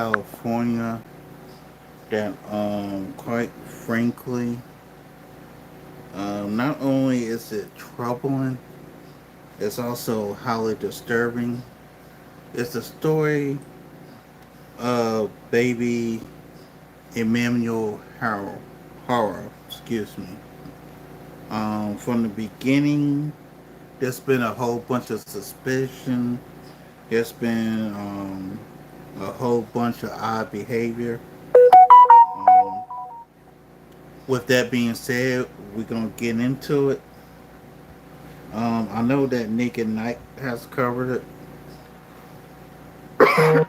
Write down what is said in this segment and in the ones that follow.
California that, quite frankly, not only is it troubling, it's also highly disturbing. It's the story of baby Emmanuel Haro, excuse me. From the beginning, there's been a whole bunch of suspicion. There's been a whole bunch of odd behavior. Um, with that being said, we're gonna get into it. I know that Nick and Knight has covered it, and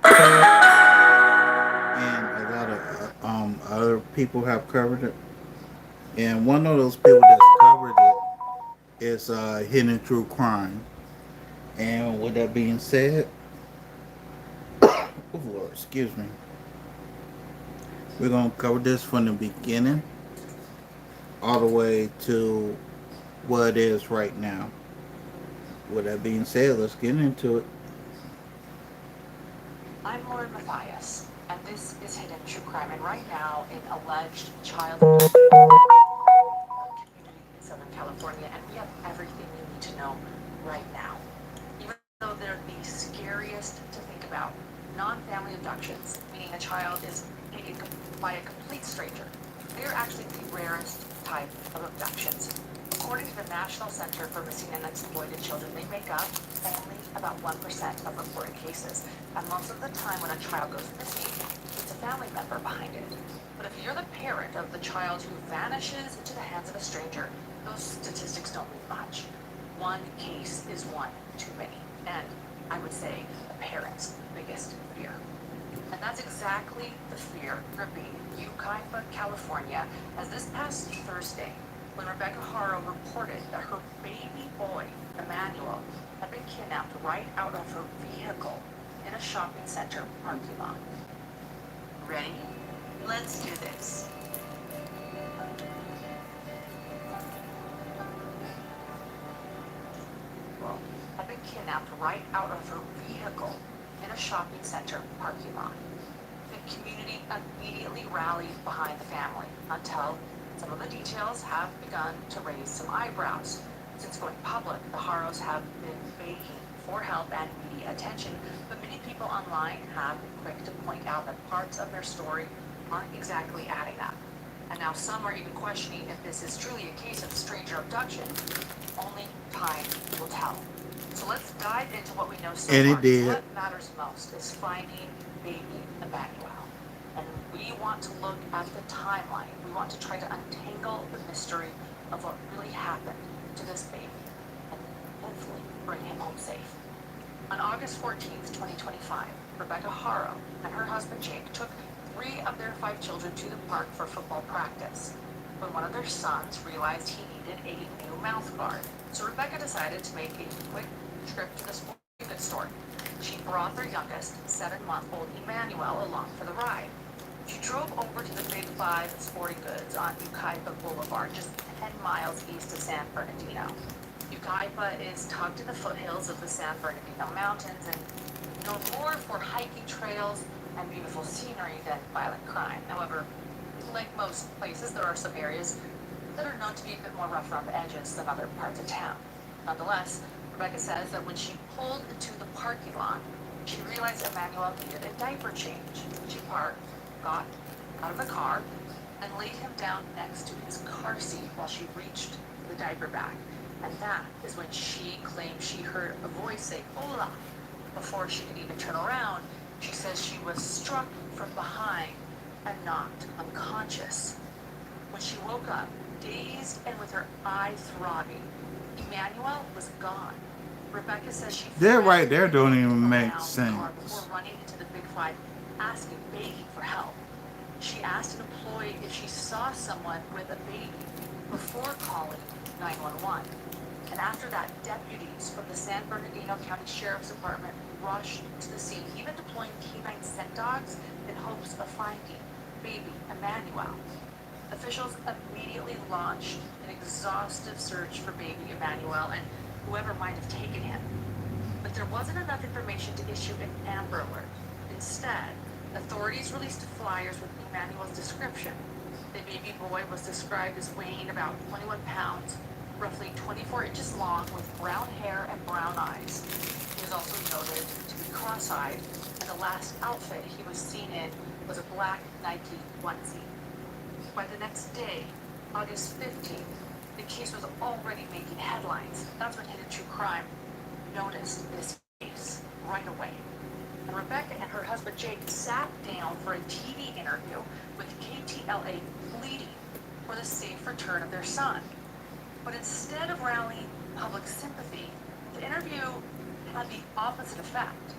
a lot of other people have covered it. And one of those people that's covered it is Hidden True Crime. And with that being said, oh Lord, excuse me, we're gonna cover this from the beginning all the way to what it is right now. With that being said, let's get into it. I'm Lauren Mathias, and this is Hidden True Crime. And right now, an alleged child abduction community in Southern California, and we have everything you need to know right now. Even though they're the scariest to think about, non-family abductions, meaning a child is taken by a complete stranger, they're actually the rarest type of abductions. According to the National Center for Missing and Exploited Children, they make up only about 1% of reported cases. And most of the time when a child goes missing, it's a family member behind it. But if you're the parent of the child who vanishes into the hands of a stranger, those statistics don't mean much. One case is one too many. And I would say the parent's biggest fear. And that's exactly the fear gripping Yucaipa, California, as this past Thursday, when Rebecca Haro reported that her baby boy, Emmanuel, had been kidnapped right out of her vehicle in a shopping center parking lot. Ready? Let's do this. Well, had been kidnapped right out of her vehicle in a shopping center parking lot. The community immediately rallied behind the family until some of the details have begun to raise some eyebrows. Since going public, the Haros have been begging for help and media attention, but many people online have been quick to point out that parts of their story aren't exactly adding up. And now some are even questioning if this is truly a case of stranger abduction. Only time will tell. So let's dive into what we know so And far. it did. What matters most is finding baby Emmanuel. And we want to look at the timeline. We want to try to untangle the mystery of what really happened to this baby and hopefully bring him home safe. On August 14th, 2025, Rebecca Haro and her husband Jake took 3 of their 5 children to the park for football practice. When one of their sons realized he needed a new mouth guard, so Rebecca decided to make a quick trip to the sporting goods store. She brought their youngest, 7-month-old Emmanuel, along for the ride. She drove over to the Big 5 sporting goods on Yucaipa Boulevard, just 10 miles east of San Bernardino. Yucaipa is tucked in the foothills of the San Bernardino Mountains and known more for hiking trails and beautiful scenery than violent crime. However, like most places, there are some areas that are known to be a bit more rough around the edges than other parts of town. Nonetheless, Rebecca says that when she pulled into the parking lot, she realized Emmanuel needed a diaper change. She parked, got out of the car, and laid him down next to his car seat while she reached the diaper bag. And that is when she claimed she heard a voice say, "Hola." Before she could even turn around, she says she was struck from behind and knocked unconscious. When she woke up, dazed and with her eye throbbing, Emmanuel was gone. Rebecca says she That right frantically there don't looked even make around the car sense. before running into the Big 5, asking, begging for help. She asked an employee if she saw someone with a baby before calling 911. And after that, deputies from the San Bernardino County Sheriff's Department rushed to the scene, even deploying canine scent dogs in hopes of finding baby Emmanuel. Officials immediately launched an exhaustive search for baby Emmanuel and whoever might have taken him. But there wasn't enough information to issue an Amber Alert. Instead, Authorities released flyers with Emmanuel's description. The baby boy was described as weighing about 21 pounds, roughly 24 inches long, with brown hair and brown eyes. He was also noted to be cross-eyed, and the last outfit he was seen in was a black Nike onesie. By the next day, August 15th, the case was already making headlines. That's when Hidden True Crime noticed this case right away. And Rebecca and her husband Jake sat down for a TV interview with KTLA, pleading for the safe return of their son. But instead of rallying public sympathy, the interview had the opposite effect.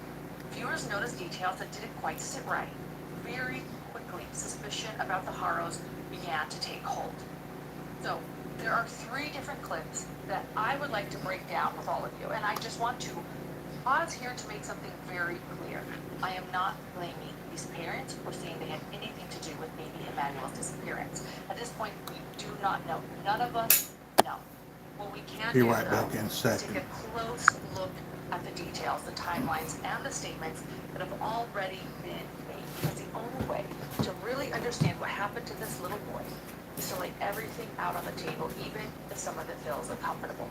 Viewers noticed details that didn't quite sit right. Very quickly, suspicion about the Haros began to take hold. So, there are 3 different clips that I would like to break down with all of you, and I just want to pause here to make something very clear. I am not blaming these parents or saying they had anything to do with baby Emmanuel's disappearance. At this point, we do not know. None of us know. What we can Be do, right though, back in a is take second. a close look at the details, the timelines, and the statements that have already been made. Because the only way to really understand what happened to this little boy is to lay everything out on the table, even if some of it feels uncomfortable.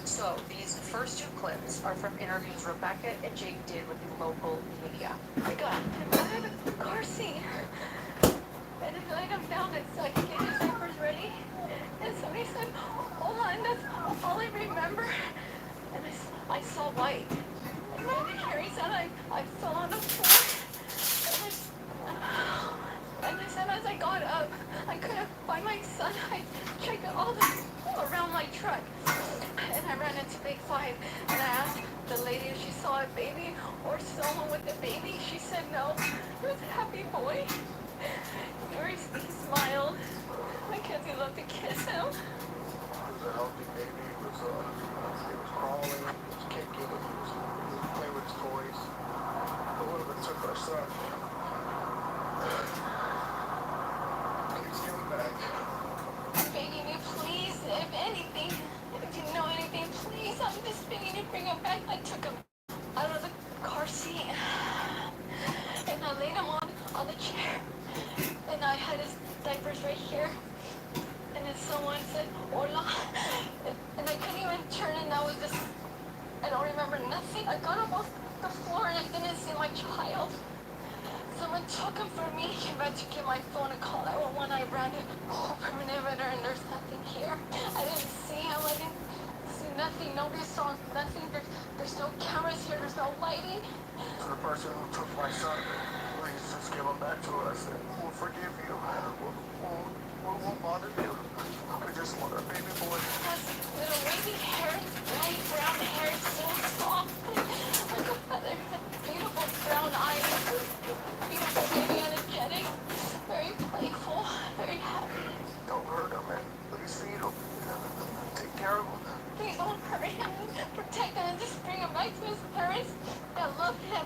So these first 2 clips are from interviews Rebecca and Jake did with the local media. I got him out of the car seat. And I laid him down so I could get his diapers ready. And somebody said, hold on, that's all I remember. And I saw white. And when the Harry said I fell on the floor. And I said as I got up, I couldn't find my son. I checked all around my truck. And I ran into Big Five. And I asked the lady if she saw a baby or someone with a baby. She said no. It was a happy boy. He smiled. My kids loved to kiss him. It was a healthy baby. He was crawling. He was kicking. He was playing with his toys. But one of them took our son. Please give him back. I'm begging you, please, if anything, if you know anything, please, I'm just begging you, bring him back. I took him out of the car seat. And I laid him on the chair. And I had his diapers right here. And then someone said, hola. And I couldn't even turn, and I was just, I don't remember nothing. I got up off the floor and I didn't see my child. Someone took him from me. He came back to get my phone and call 911. I ran to whole perimeter and there's nothing here. I didn't see him. I didn't see nothing. Nobody saw nothing. There's no cameras here. There's no lighting. To the person who took my son, please just give him back to us and we'll forgive you. We won't bother you. We just want our baby boy. Has little wavy hair, light brown hair, so soft. Like a feather. Beautiful brown eyes. Beautiful baby, energetic. Very playful. Very happy. Don't hurt him, man. Please feed him. Take care of him. Please don't hurt him. Protect him and just bring him back to his parents. I love him.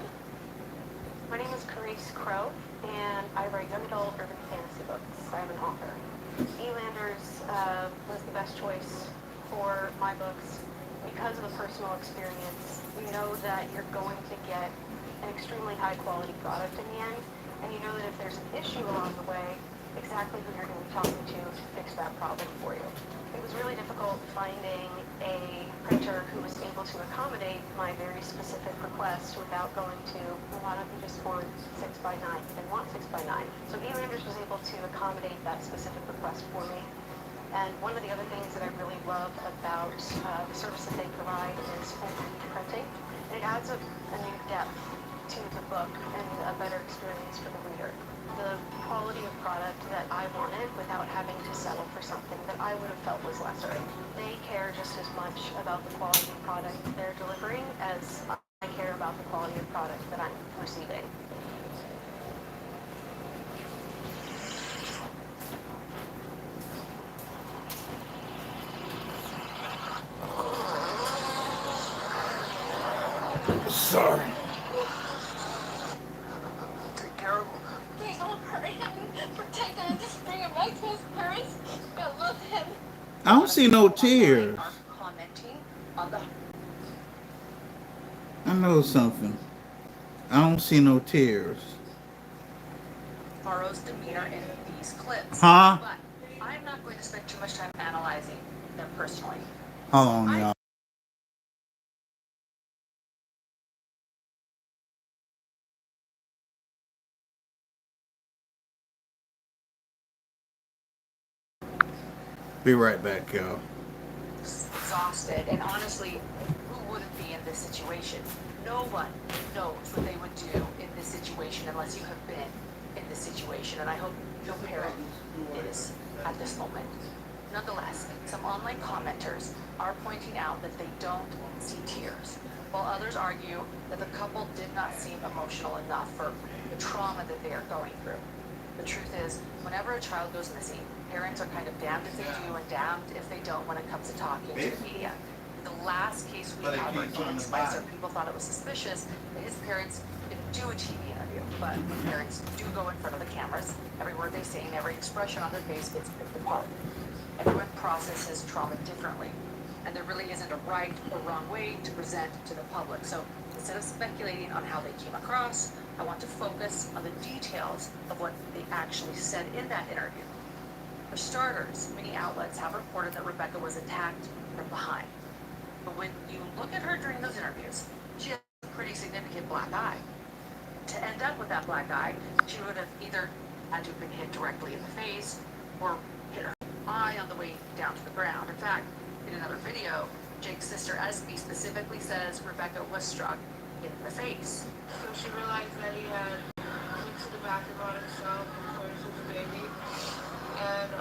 My name is Carice Crow, and I write young adult urban fantasy books. I'm an author. Elanders was the best choice for my books because of the personal experience. You know that you're going to get an extremely high quality product in the end, and you know that if there's an issue along the way, exactly who you're going to be talking to fix that problem for you. It was really difficult finding a printer who was able to accommodate my very specific request without going to, well, why don't you just want 6x9? They want 6x9. So Elanders was able to accommodate that specific request for me. And one of the other things that I really love about the service that they provide is full 3D printing. And it adds a new depth to the book and a better experience for the reader. The quality of product that I wanted without having to settle for something that I would have felt was lesser. They care just as much about the quality of product they're delivering as I care about the quality of product that I'm receiving. Sorry. Take care of him. Please don't hurt him. Protect him and just bring him back to his parents. I love him. I don't see no tears. Are commenting on the I know something. I don't see no tears. Haro's demeanor in these clips. Huh? But I'm not going to spend too much time analyzing them personally. Hold on, y'all. Be right back, y'all. Exhausted, and honestly, who wouldn't be in this situation? No one knows what they would do in this situation unless you have been in this situation, and I hope your parent is at this moment. Nonetheless, some online commenters are pointing out that they don't see tears, while others argue that the couple did not seem emotional enough for the trauma that they are going through. The truth is, whenever a child goes missing, parents are kind of damned if they do and damned if they don't when it comes to talking to the media. The last case we covered, Jane Spicer, people thought it was suspicious that his parents didn't do a TV interview. But when parents do go in front of the cameras, every word they say and every expression on their face gets picked apart. Everyone processes trauma differently, and there really isn't a right or wrong way to present to the public. So instead of speculating on how they came across, I want to focus on the details of what they actually said in that interview. For starters, many outlets have reported that Rebecca was attacked from behind. But when you look at her during those interviews, she has a pretty significant black eye. To end up with that black eye, she would have either had to have been hit directly in the face or hit her eye on the way down to the ground. In fact, in another video, Jake's sister Esme specifically says Rebecca was struck in the face. So she realized that he had went to the bathroom on himself before he was a baby. And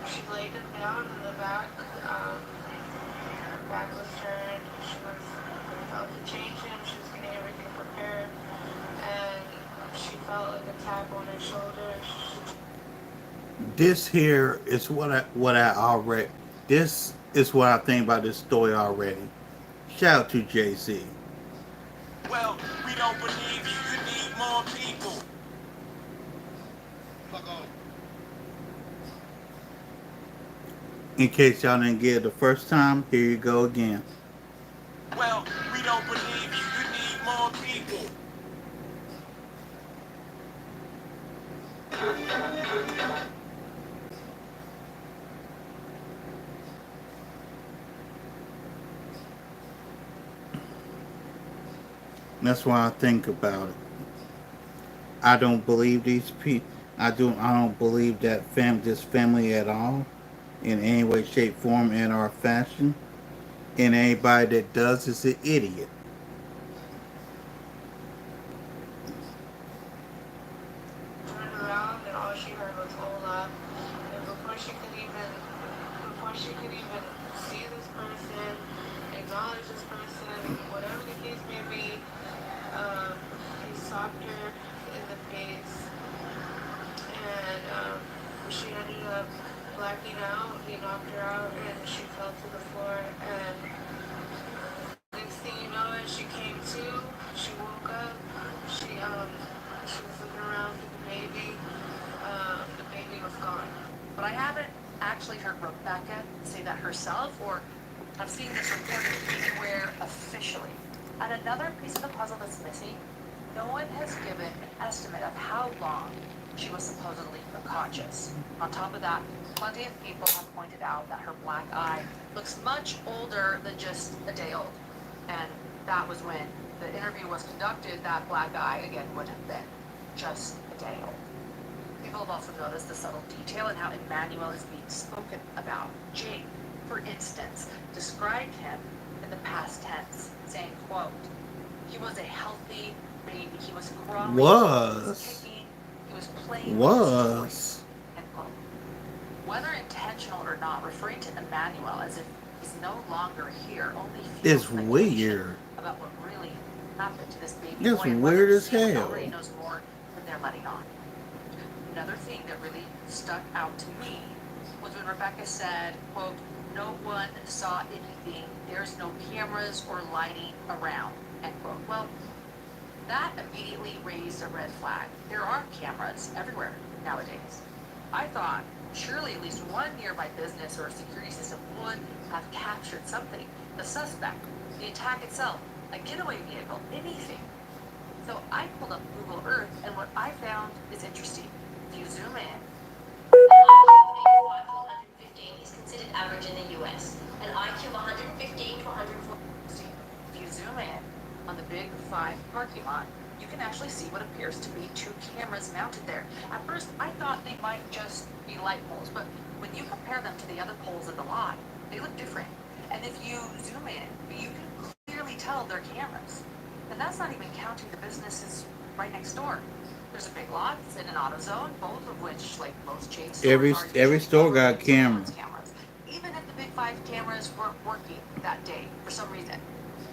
she laid him down in the back. Her back was turned. She was about to change him. She was getting everything prepared. And she felt like a tap on her shoulder. This here is what I already. This is what I think about this story already. Shout out to JC. Well, we don't believe you. You need more people. Fuck off. In case y'all didn't get it the first time, here you go again. Well, we don't believe you. You need more people. That's why I think about it. I don't believe these people. I don't believe this family at all, in any way, shape, form, and or fashion. And anybody that does is an idiot. Turned around and all she heard was hola. And before she could even see this person, acknowledge this person, whatever the case may be, he socked her in the face. And she ended up blacking out. He knocked her out and she fell to the floor. And next thing you know, as she came to, she woke up. She was looking around for the baby. The baby was gone. But I haven't actually heard Rebecca say that herself, or I've seen this reported anywhere officially. And another piece of the puzzle that's missing, no one has given an estimate of how long she was supposedly unconscious. On top of that, plenty of people have pointed out that her black eye looks much older than just a day old. And that was when the interview was conducted, that black eye again would have been just a day old. People have also noticed the subtle detail in how Emmanuel is being spoken about. Jake, for instance, described him in the past tense, saying, quote, he was a healthy baby. He was crawling, he was kicking, he was playing with his toys, end quote. Whether intentional or not, referring to Emmanuel as if he's no longer here only fuels It's speculation weird. about what really happened to this baby It's boy and weird whether as the family hell. already knows more than they're letting on. Another thing that really stuck out to me was when Rebecca said, quote, no one saw anything, there's no cameras or lighting around, end quote. Well, that immediately raised a red flag. There are cameras everywhere nowadays. I thought surely at least one nearby business or security system would have captured something. The suspect, the attack itself, a getaway vehicle, anything. So I pulled up Google Earth, and what I found is interesting. If you zoom in, is considered average in the US. An IQ of 115 to 140. if you zoom in on the Big Five parking lot, you can actually see what appears to be two cameras mounted there. At first, I thought they might just be light poles, but when you compare them to the other poles in the lot, they look different. And if you zoom in, you can clearly tell they're cameras. And that's not even counting the businesses right next door. There's a Big Lots and an AutoZone, both of which, like most chain stores, are Every usually store covered got with camera. surveillance cameras. Even if the Big Five cameras weren't working that day for some reason,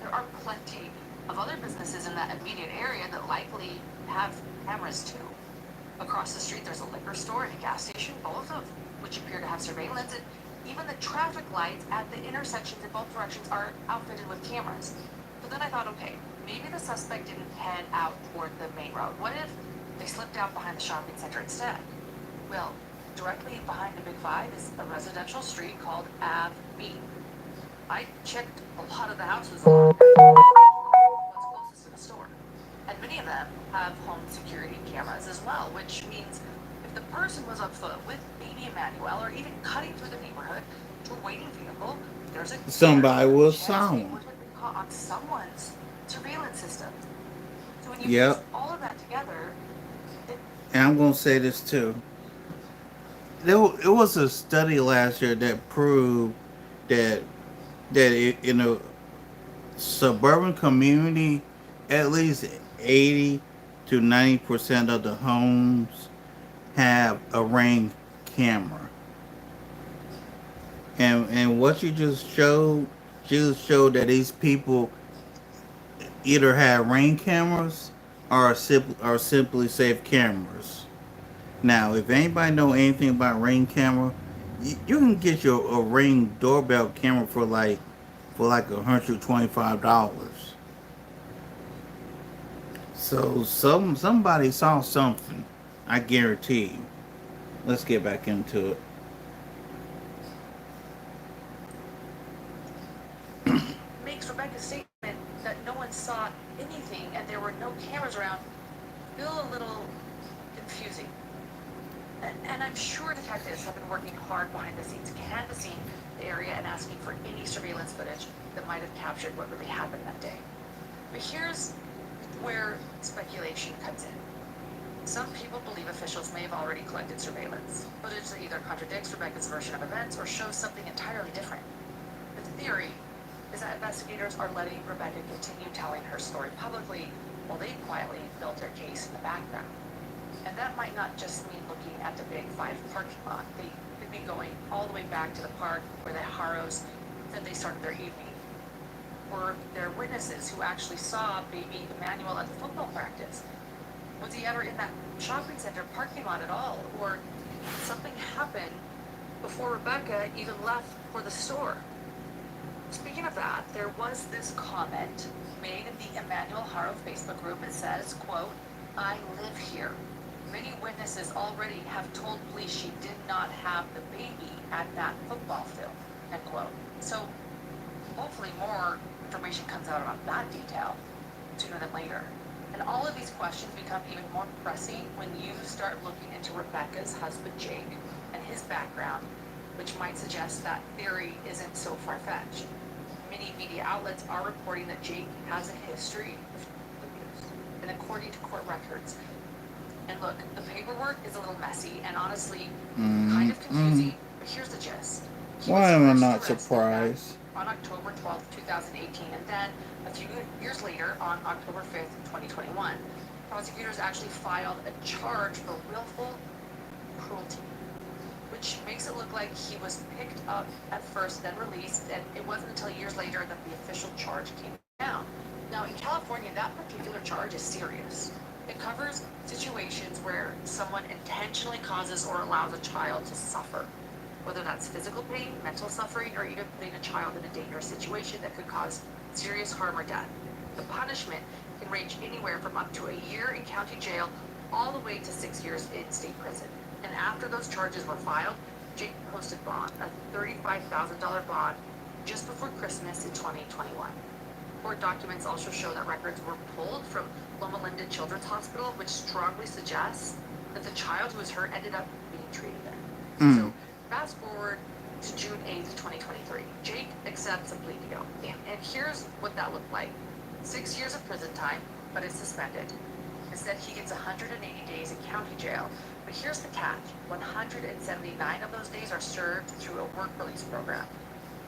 there are plenty of other businesses in that immediate area that likely have cameras too. Across the street, there's a liquor store and a gas station, both of which appear to have surveillance. And even the traffic lights at the intersections in both directions are outfitted with cameras. So then I thought, okay, maybe the suspect didn't head out toward the main road. What if they slipped out behind the shopping center instead? Well, directly behind the Big Five is a residential street called Ave B. I checked a lot of the houses along there, what's closest to the store. And many of them have home security cameras as well, which means if the person was on foot with baby Emmanuel or even cutting through the neighborhood to a waiting vehicle, there's a Somebody very good was chance they someone. would have been caught on someone's surveillance system. So when you piece Yep. all of that together, it And I'm gonna say this too. It was a study last year that proved that in a suburban community, at least 80 to 90% of the homes have a ring camera. And what you just showed that these people either have ring cameras or simply safe cameras. Now, if anybody know anything about ring camera, you can get your a ring doorbell camera for like $125. So somebody saw something. I guarantee you. Let's get back into it. makes Rebecca's statement that no one saw anything and there were no cameras around feel a little confusing. And I'm sure detectives have been working hard behind the scenes, canvassing the area and asking for any surveillance footage that might have captured what really happened that day. But here's where speculation comes in. Some people believe officials may have already collected surveillance footage that either contradicts Rebecca's version of events or shows something entirely different. The theory is that investigators are letting Rebecca continue telling her story publicly while they quietly build their case in the background. And that might not just mean looking at the Big Five parking lot. They could be going all the way back to the park where the Haros said they started their evening. Were there witnesses who actually saw baby Emmanuel at the football practice? Was he ever in that shopping center parking lot at all? Or did something happen before Rebecca even left for the store? Speaking of that, there was this comment made in the Emmanuel Haro Facebook group. It says, quote, "I live here. Many witnesses already have told police she did not have the baby at that football field," end quote. So hopefully more information comes out about that detail sooner than later. And all of these questions become even more pressing when you start looking into Rebecca's husband Jake and his background, which might suggest that theory isn't so far-fetched. Many media outlets are reporting that Jake has a history of abuse, and according to court records. And look, the paperwork is a little messy and honestly kind of confusing, but here's the gist. He was Why am I first not arrested back surprised? on October 12th, 2018, and then a few years later, on October 5th, 2021, prosecutors actually filed a charge for willful cruelty, which makes it look like he was picked up at first, then released, and it wasn't until years later that the official charge came down. Now, in California, that particular charge is serious. It covers situations where someone intentionally causes or allows a child to suffer, whether that's physical pain, mental suffering, or even putting a child in a dangerous situation that could cause serious harm or death. The punishment can range anywhere from up to a year in county jail all the way to 6 years in state prison. And after those charges were filed, Jake posted bond, a $35,000 bond, just before Christmas in 2021. Court documents also show that records were pulled from Loma Linda Children's Hospital, which strongly suggests that the child who was hurt ended up being treated there. So fast forward to June 8th, 2023. Jake accepts a plea deal. And here's what that looked like. 6 years of prison time, but it's suspended. Instead, he gets 180 days in county jail. But here's the catch. 179 of those days are served through a work release program.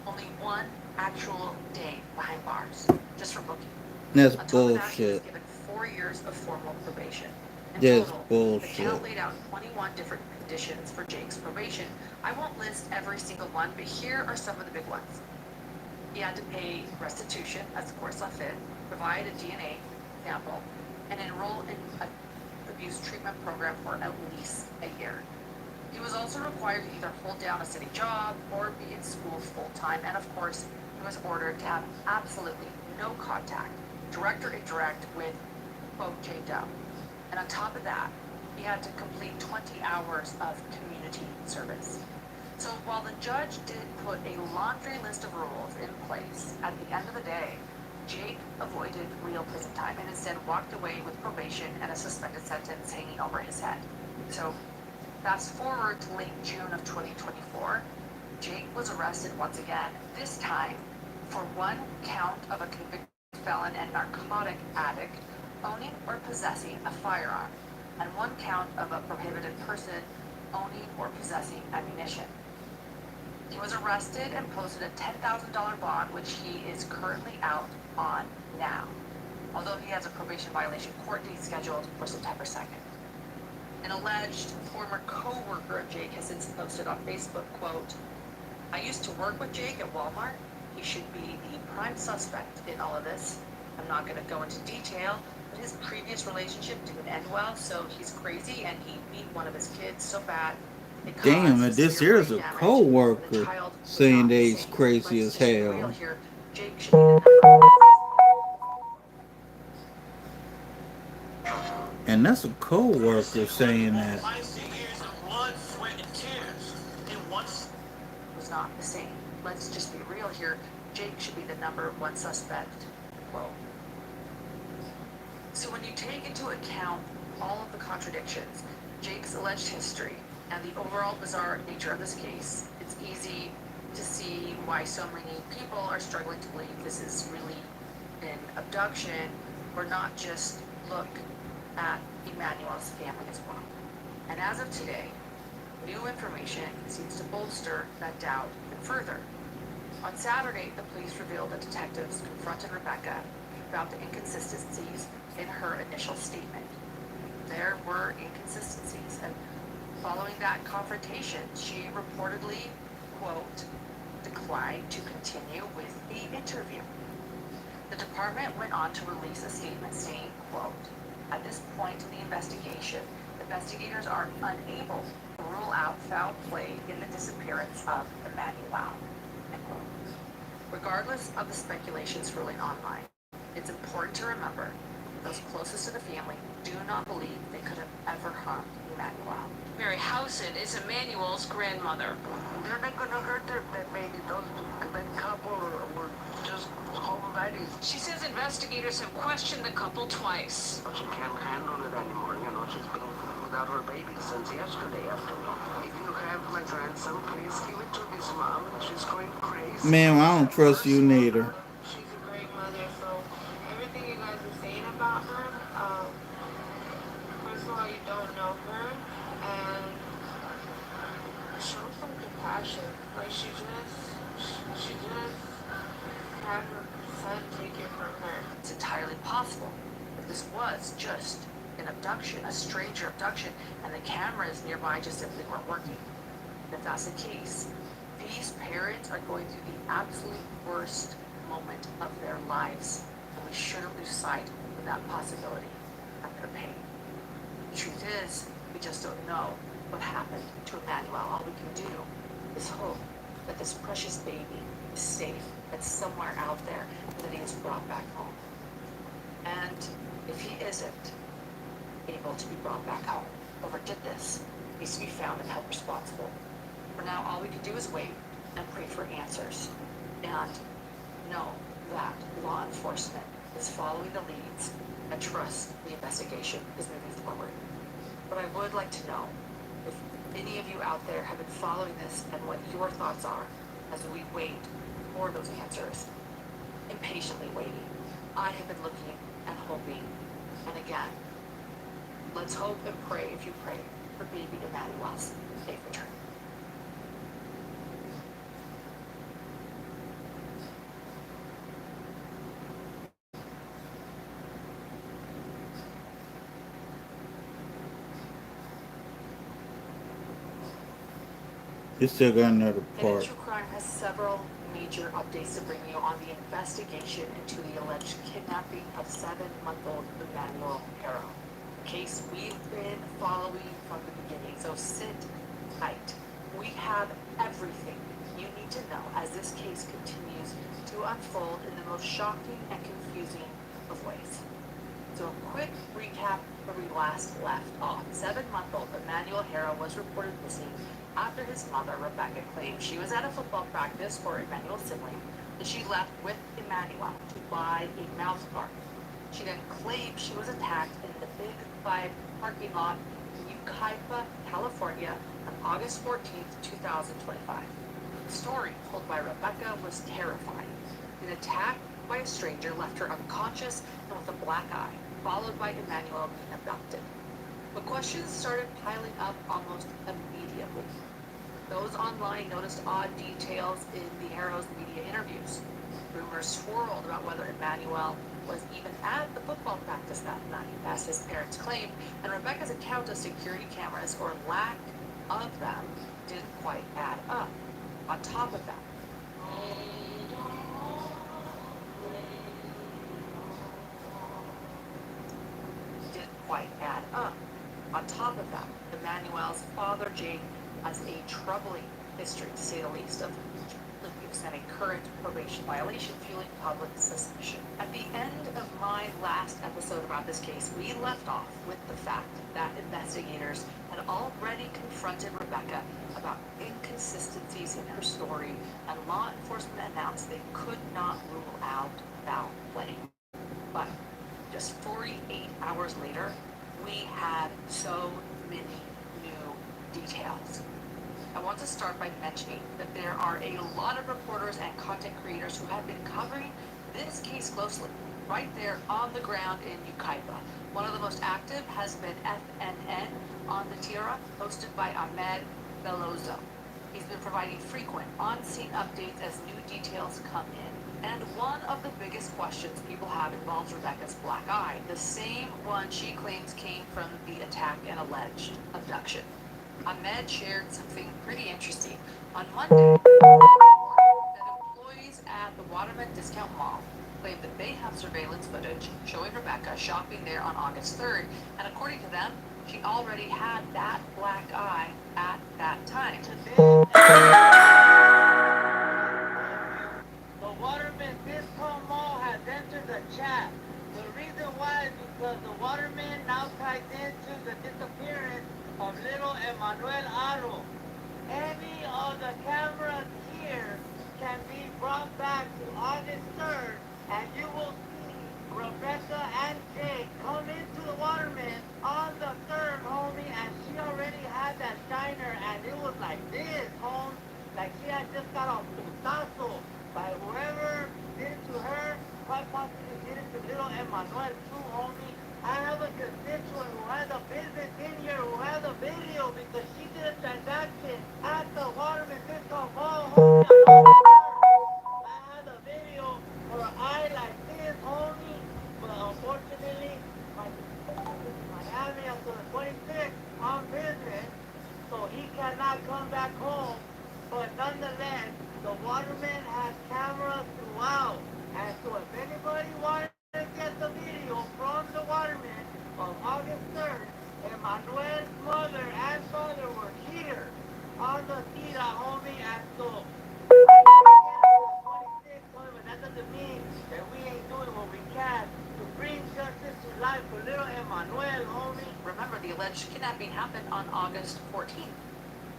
Only one actual day behind bars, just for booking. That's On top of that, he was bullshit. given 4 years of formal probation. In That's total, the bullshit. count laid out 21 different conditions for Jake's probation. I won't list every single one, but here are some of the big ones. He had to pay restitution, as the court saw fit, provide a DNA sample, and enroll in an abuse treatment program for at least a year. He was also required to either hold down a city job or be in school full-time, and of course, he was ordered to have absolutely no contact, direct or indirect, with, quote, Jake Doe. And on top of that, he had to complete 20 hours of community service. So while the judge did put a laundry list of rules in place, at the end of the day, Jake avoided real prison time and instead walked away with probation and a suspended sentence hanging over his head. So fast forward to late June of 2024, Jake was arrested once again, this time for one count of a convicted felon and narcotic addict owning or possessing a firearm, and one count of a prohibited person owning or possessing ammunition. He was arrested and posted a $10,000 bond, which he is currently out on now, although he has a probation violation court date scheduled for September 2nd. An alleged former co-worker of Jake has since posted on Facebook, quote, "I used to work with Jake at Walmart. He should be the prime suspect in all of this. I'm not going to go into detail, but his previous relationship didn't end well, so he's crazy and he beat one of his kids so bad it Damn, caused and this severe here's brain a damage. co-worker The child was saying not that the he's same. crazy Let's as just be real hell. here. Jake should be the number. And that's a co-worker saying that. Icy years of blood, sweat, and tears. And once Was not the same. Let's just be real here. Jake should be the number one suspect. Whoa. So when you take into account all of the contradictions, Jake's alleged history, and the overall bizarre nature of this case, it's easy to see why so many people are struggling to believe this is really an abduction, or not just look at Emmanuel's family as well. And as of today, new information seems to bolster that doubt even further. On Saturday, the police revealed that detectives confronted Rebecca about the inconsistencies in her initial statement. There were inconsistencies, and following that confrontation, she reportedly, quote, declined to continue with the interview. The department went on to release a statement saying, quote, at this point in the investigation, investigators are unable to rule out foul play in the disappearance of Emmanuel. End quote. Regardless of the speculations ruling online, it's important to remember those closest to the family do not believe they could have ever harmed Emmanuel. Mary Housen is Emmanuel's grandmother. They're not gonna hurt that baby. That couple were just homebodies. She says investigators have questioned the couple twice. She can't handle it anymore. You know, she's been without her baby since yesterday afternoon. If you have my grandson, please give it to this mom. She's going crazy. Man, I don't trust you neither. She's a great mother, so everything you guys are saying about her, first of all, you don't know her, and show some compassion. Like, she just had her son taken from her. It's entirely possible that this was just an abduction, a stranger abduction, and the cameras nearby just simply weren't working. And if that's the case, these parents are going through the absolute worst moment of their lives, and we shouldn't lose sight of that possibility of their pain. The truth is, we just don't know what happened to Emmanuel. All we can do is hope that this precious baby is safe, that's somewhere out there, and that he is brought back home. And if he isn't able to be brought back home, whoever did this needs to be found and held responsible. For now, all we can do is wait and pray for answers. And know that law enforcement is following the leads and trust the investigation is moving forward. But I would like to know if any of you out there have been following this and what your thoughts are as we wait for those answers, impatiently waiting. I have been looking and hoping, and again, let's hope and pray, if you pray, for baby Emmanuel's safe return. You still got another Hidden part. True Crime has several major updates to bring you on the investigation into the alleged kidnapping of 7-month-old Emmanuel Haro. A case we've been following from the beginning, so sit tight. We have everything you need to know as this case continues to unfold in the most shocking and confusing of ways. So a quick recap where we last left off. 7-month-old Emmanuel Haro was reported missing after his mother, Rebecca, claimed she was at a football practice for Emmanuel's sibling, and she left with Emmanuel to buy a mouth guard. She then claimed she was attacked in the Big Five parking lot in Yucaipa, California on August 14th, 2025. The story told by Rebecca was terrifying. An attack by a stranger left her unconscious and with a black eye, followed by Emmanuel being abducted. But questions started piling up almost immediately. Those online noticed odd details in the Haro's media interviews. Rumors swirled about whether Emmanuel was even at the football practice that night, as his parents claimed, and Rebecca's account of security cameras, or lack of them, didn't quite add up. On top of that, On top of that, Emmanuel's father, Jake, has a troubling history, to say the least, of abuse and a current probation violation, fueling public suspicion. At the end of my last episode about this case, we left off with the fact that investigators had already confronted Rebecca about inconsistencies in her story, and law enforcement announced they could not rule out foul play. But just 48 hours later, we had so many new details. I want to start by mentioning that there are a lot of reporters and content creators who have been covering this case closely, right there on the ground in Yucaipa. One of the most active has been FNN on the Tierra, hosted by Ahmed Veloso. He's been providing frequent on-scene updates as new details come in. And one of the biggest questions people have involves Rebecca's black eye, the same one she claims came from the attack and alleged abduction. Ahmed shared something pretty interesting. On Monday, that employees at the Waterman Discount Mall claimed that they have surveillance footage showing Rebecca shopping there on August 3rd, and according to them, she already had that black eye at that time. The Waterman Discount Mall has entered the chat. The reason why is because the Waterman now ties into the disappearance of little Emmanuel Haro. Any of the cameras here can be brought back to August 3rd, and you will see Rebecca and Jake come into the Waterman on the 3rd, homie, and she already had that shiner, and it was like this, home, like she had just got a putazo by whoever did it to her, quite possibly did it to little Emmanuel too, homie. I have a constituent who has a business in here who has a video because she did a transaction at the Waterman Discount Mall, homie. I had a video for an eye like this, homie, but unfortunately, Miami until the 26th on business, so he cannot come back home. But nonetheless, the Waterman has cameras throughout. And so if anybody wants to get the video from the Waterman of August 3rd, Emmanuel's mother and father were here on the Tira, homie, and so but that doesn't mean that we ain't doing what we can to bring justice to life for little Emmanuel, homie. Remember, the alleged kidnapping happened on August 14th,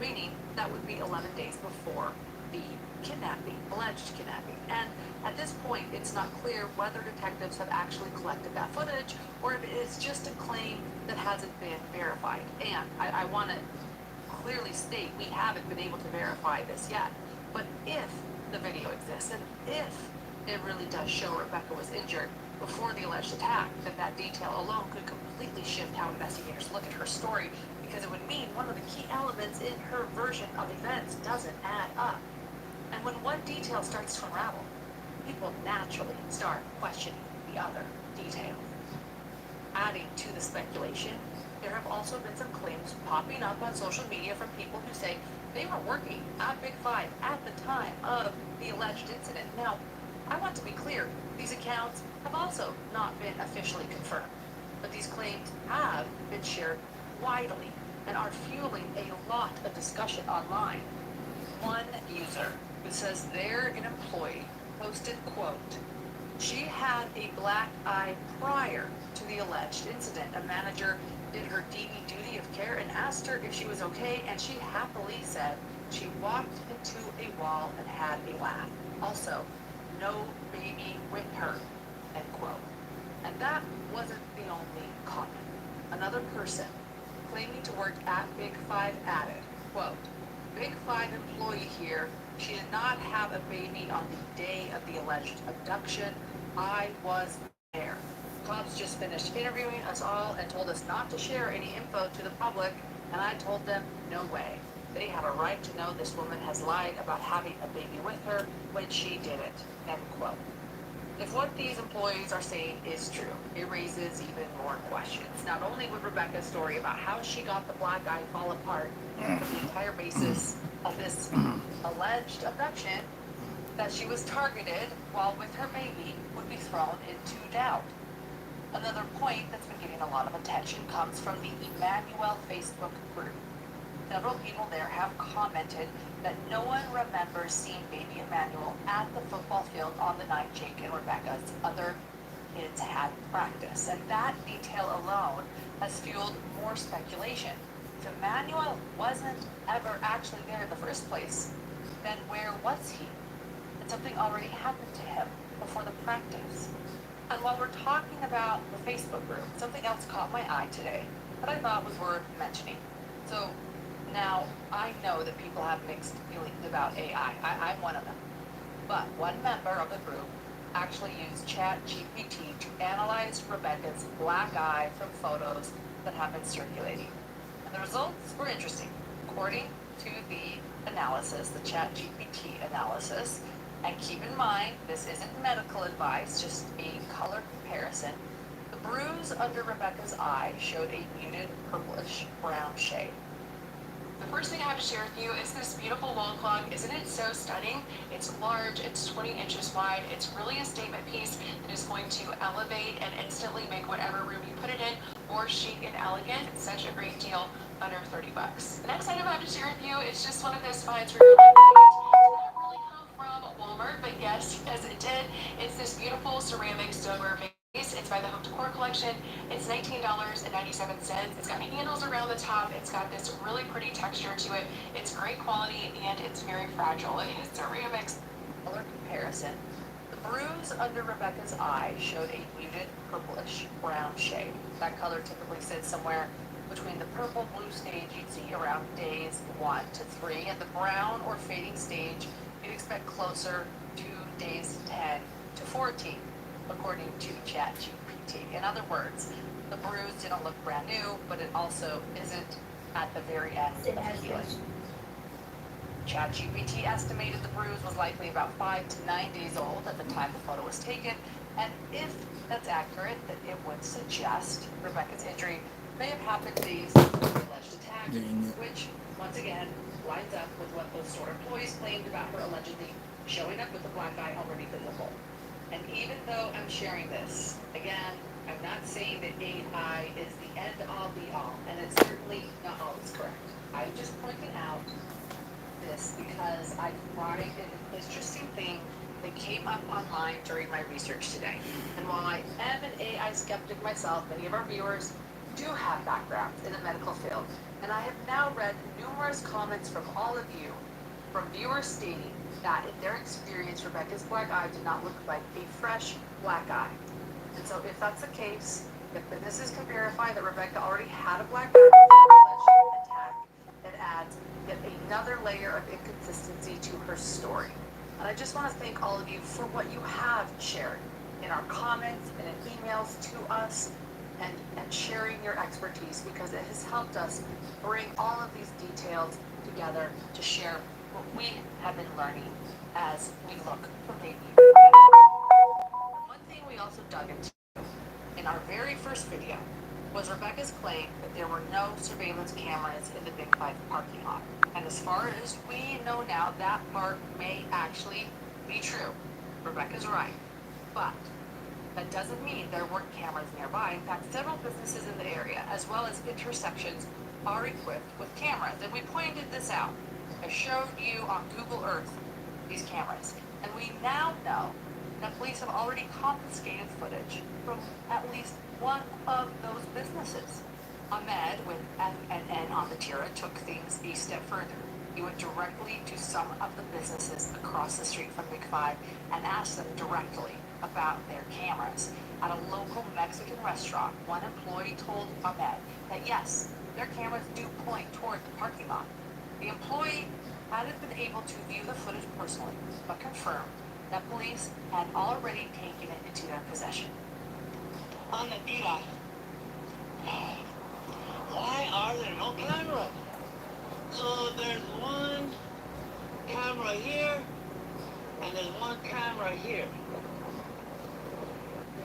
meaning that would be 11 days before the kidnapping, alleged kidnapping. And at this point, it's not clear whether detectives have actually collected that footage or if it is just a claim that hasn't been verified. And I want to clearly state we haven't been able to verify this yet. But if the video exists and if it really does show Rebecca was injured before the alleged attack, then that detail alone could completely shift how investigators look at her story, because it would mean one of the key elements in her version of events doesn't add up. And when one detail starts to unravel, people naturally start questioning the other details. Adding to the speculation, there have also been some claims popping up on social media from people who say they were working at Big Five at the time of the alleged incident. Now, I want to be clear, these accounts have also not been officially confirmed, but these claims have been shared widely and are fueling a lot of discussion online. One user who says they're an employee posted, quote, "She had a black eye prior to the alleged incident. A manager did her DV duty of care and asked her if she was okay, and she happily said she walked into a wall and had a laugh. Also, no baby with her," end quote. And that wasn't the only comment. Another person claiming to work at Big Five added, quote, "Big Five employee here. She did not have a baby on the day of the alleged abduction. I was there. Cops just finished interviewing us all and told us not to share any info to the public, and I told them, no way. They have a right to know this woman has lied about having a baby with her when she didn't," end quote. If what these employees are saying is true, it raises even more questions. Not only would Rebecca's story about how she got the black eye fall apart, but the entire basis of this alleged abduction, that she was targeted while with her baby, would be thrown into doubt. Another point that's been getting a lot of attention comes from the Emmanuel Facebook group. Several people there have commented that no one remembers seeing baby Emmanuel at the football field on the night Jake and Rebecca's other kids had practice. And that detail alone has fueled more speculation. If Emmanuel wasn't ever actually there in the first place, then where was he? And something already happened to him before the practice. And while we're talking about the Facebook group, something else caught my eye today that I thought was worth mentioning. So now, I know that people have mixed feelings about AI. I'm one of them. But one member of the group actually used ChatGPT to analyze Rebecca's black eye from photos that have been circulating. And the results were interesting. According to the analysis, the ChatGPT analysis, and keep in mind, this isn't medical advice, just a color comparison, the bruise under Rebecca's eye showed a muted purplish brown shade. The first thing I have to share with you is this beautiful wall clock. Isn't it so stunning? It's large, it's 20 inches wide. It's really a statement piece that is going to elevate and instantly make whatever room you put it in more chic and elegant. It's such a great deal, under 30 bucks. The next item I have to share with you is just one of those finds where you're like, wait, did that really come from Walmart? But yes, as it did. It's this beautiful ceramic stoneware vase. It's by the Home Decor Collection. It's $19.97. It's got handles around the top. It's got this really pretty texture to it. It's great quality and it's very fragile. It is ceramics. Color comparison. The bruise under Rebecca's eye showed a muted purplish brown shade. That color typically sits somewhere between the purple blue stage you'd see around days 1 to 3, and the brown or fading stage you'd expect closer to days 10 to 14. According to ChatGPT. In other words, the bruise didn't look brand new, but it also isn't at the very end of healing. ChatGPT estimated the bruise was likely about 5 to 9 days old at the time the photo was taken, and if that's accurate, then it would suggest Rebecca's injury may have happened days before the alleged attack, which, once again, lines up with what those store employees claimed about her allegedly showing up with the black eye already visible. And even though I'm sharing this, again, I'm not saying that AI is the end-all be-all, and it's certainly not always correct. I'm just pointing out this because I find it an interesting thing that came up online during my research today. And while I am an AI skeptic myself, many of our viewers do have backgrounds in the medical field, and I have now read numerous comments from all of you from viewers stating that in their experience, Rebecca's black eye did not look like a fresh black eye. And so if that's the case, if businesses can verify that Rebecca already had a black eye before the alleged attack, it adds yet another layer of inconsistency to her story. And I just want to thank all of you for what you have shared in our comments and in emails to us, and sharing your expertise, because it has helped us bring all of these details together to share what we have been learning as we look for baby. One thing we also dug into in our very first video was Rebecca's claim that there were no surveillance cameras in the Big Five parking lot. And as far as we know now, that part may actually be true. Rebecca's right. But that doesn't mean there weren't cameras nearby. In fact, several businesses in the area, as well as intersections, are equipped with cameras. And we pointed this out. I showed you on Google Earth these cameras. And we now know that police have already confiscated footage from at least one of those businesses. Ahmed, with FNN on the Tira, took things a step further. He went directly to some of the businesses across the street from Big Five and asked them directly about their cameras. At a local Mexican restaurant, one employee told Ahmed that yes, their cameras do point toward the parking lot. The employee hadn't been able to view the footage personally, but confirmed that police had already taken it into their possession. On the Tira, why are there no cameras? So there's one camera here, and there's one camera here.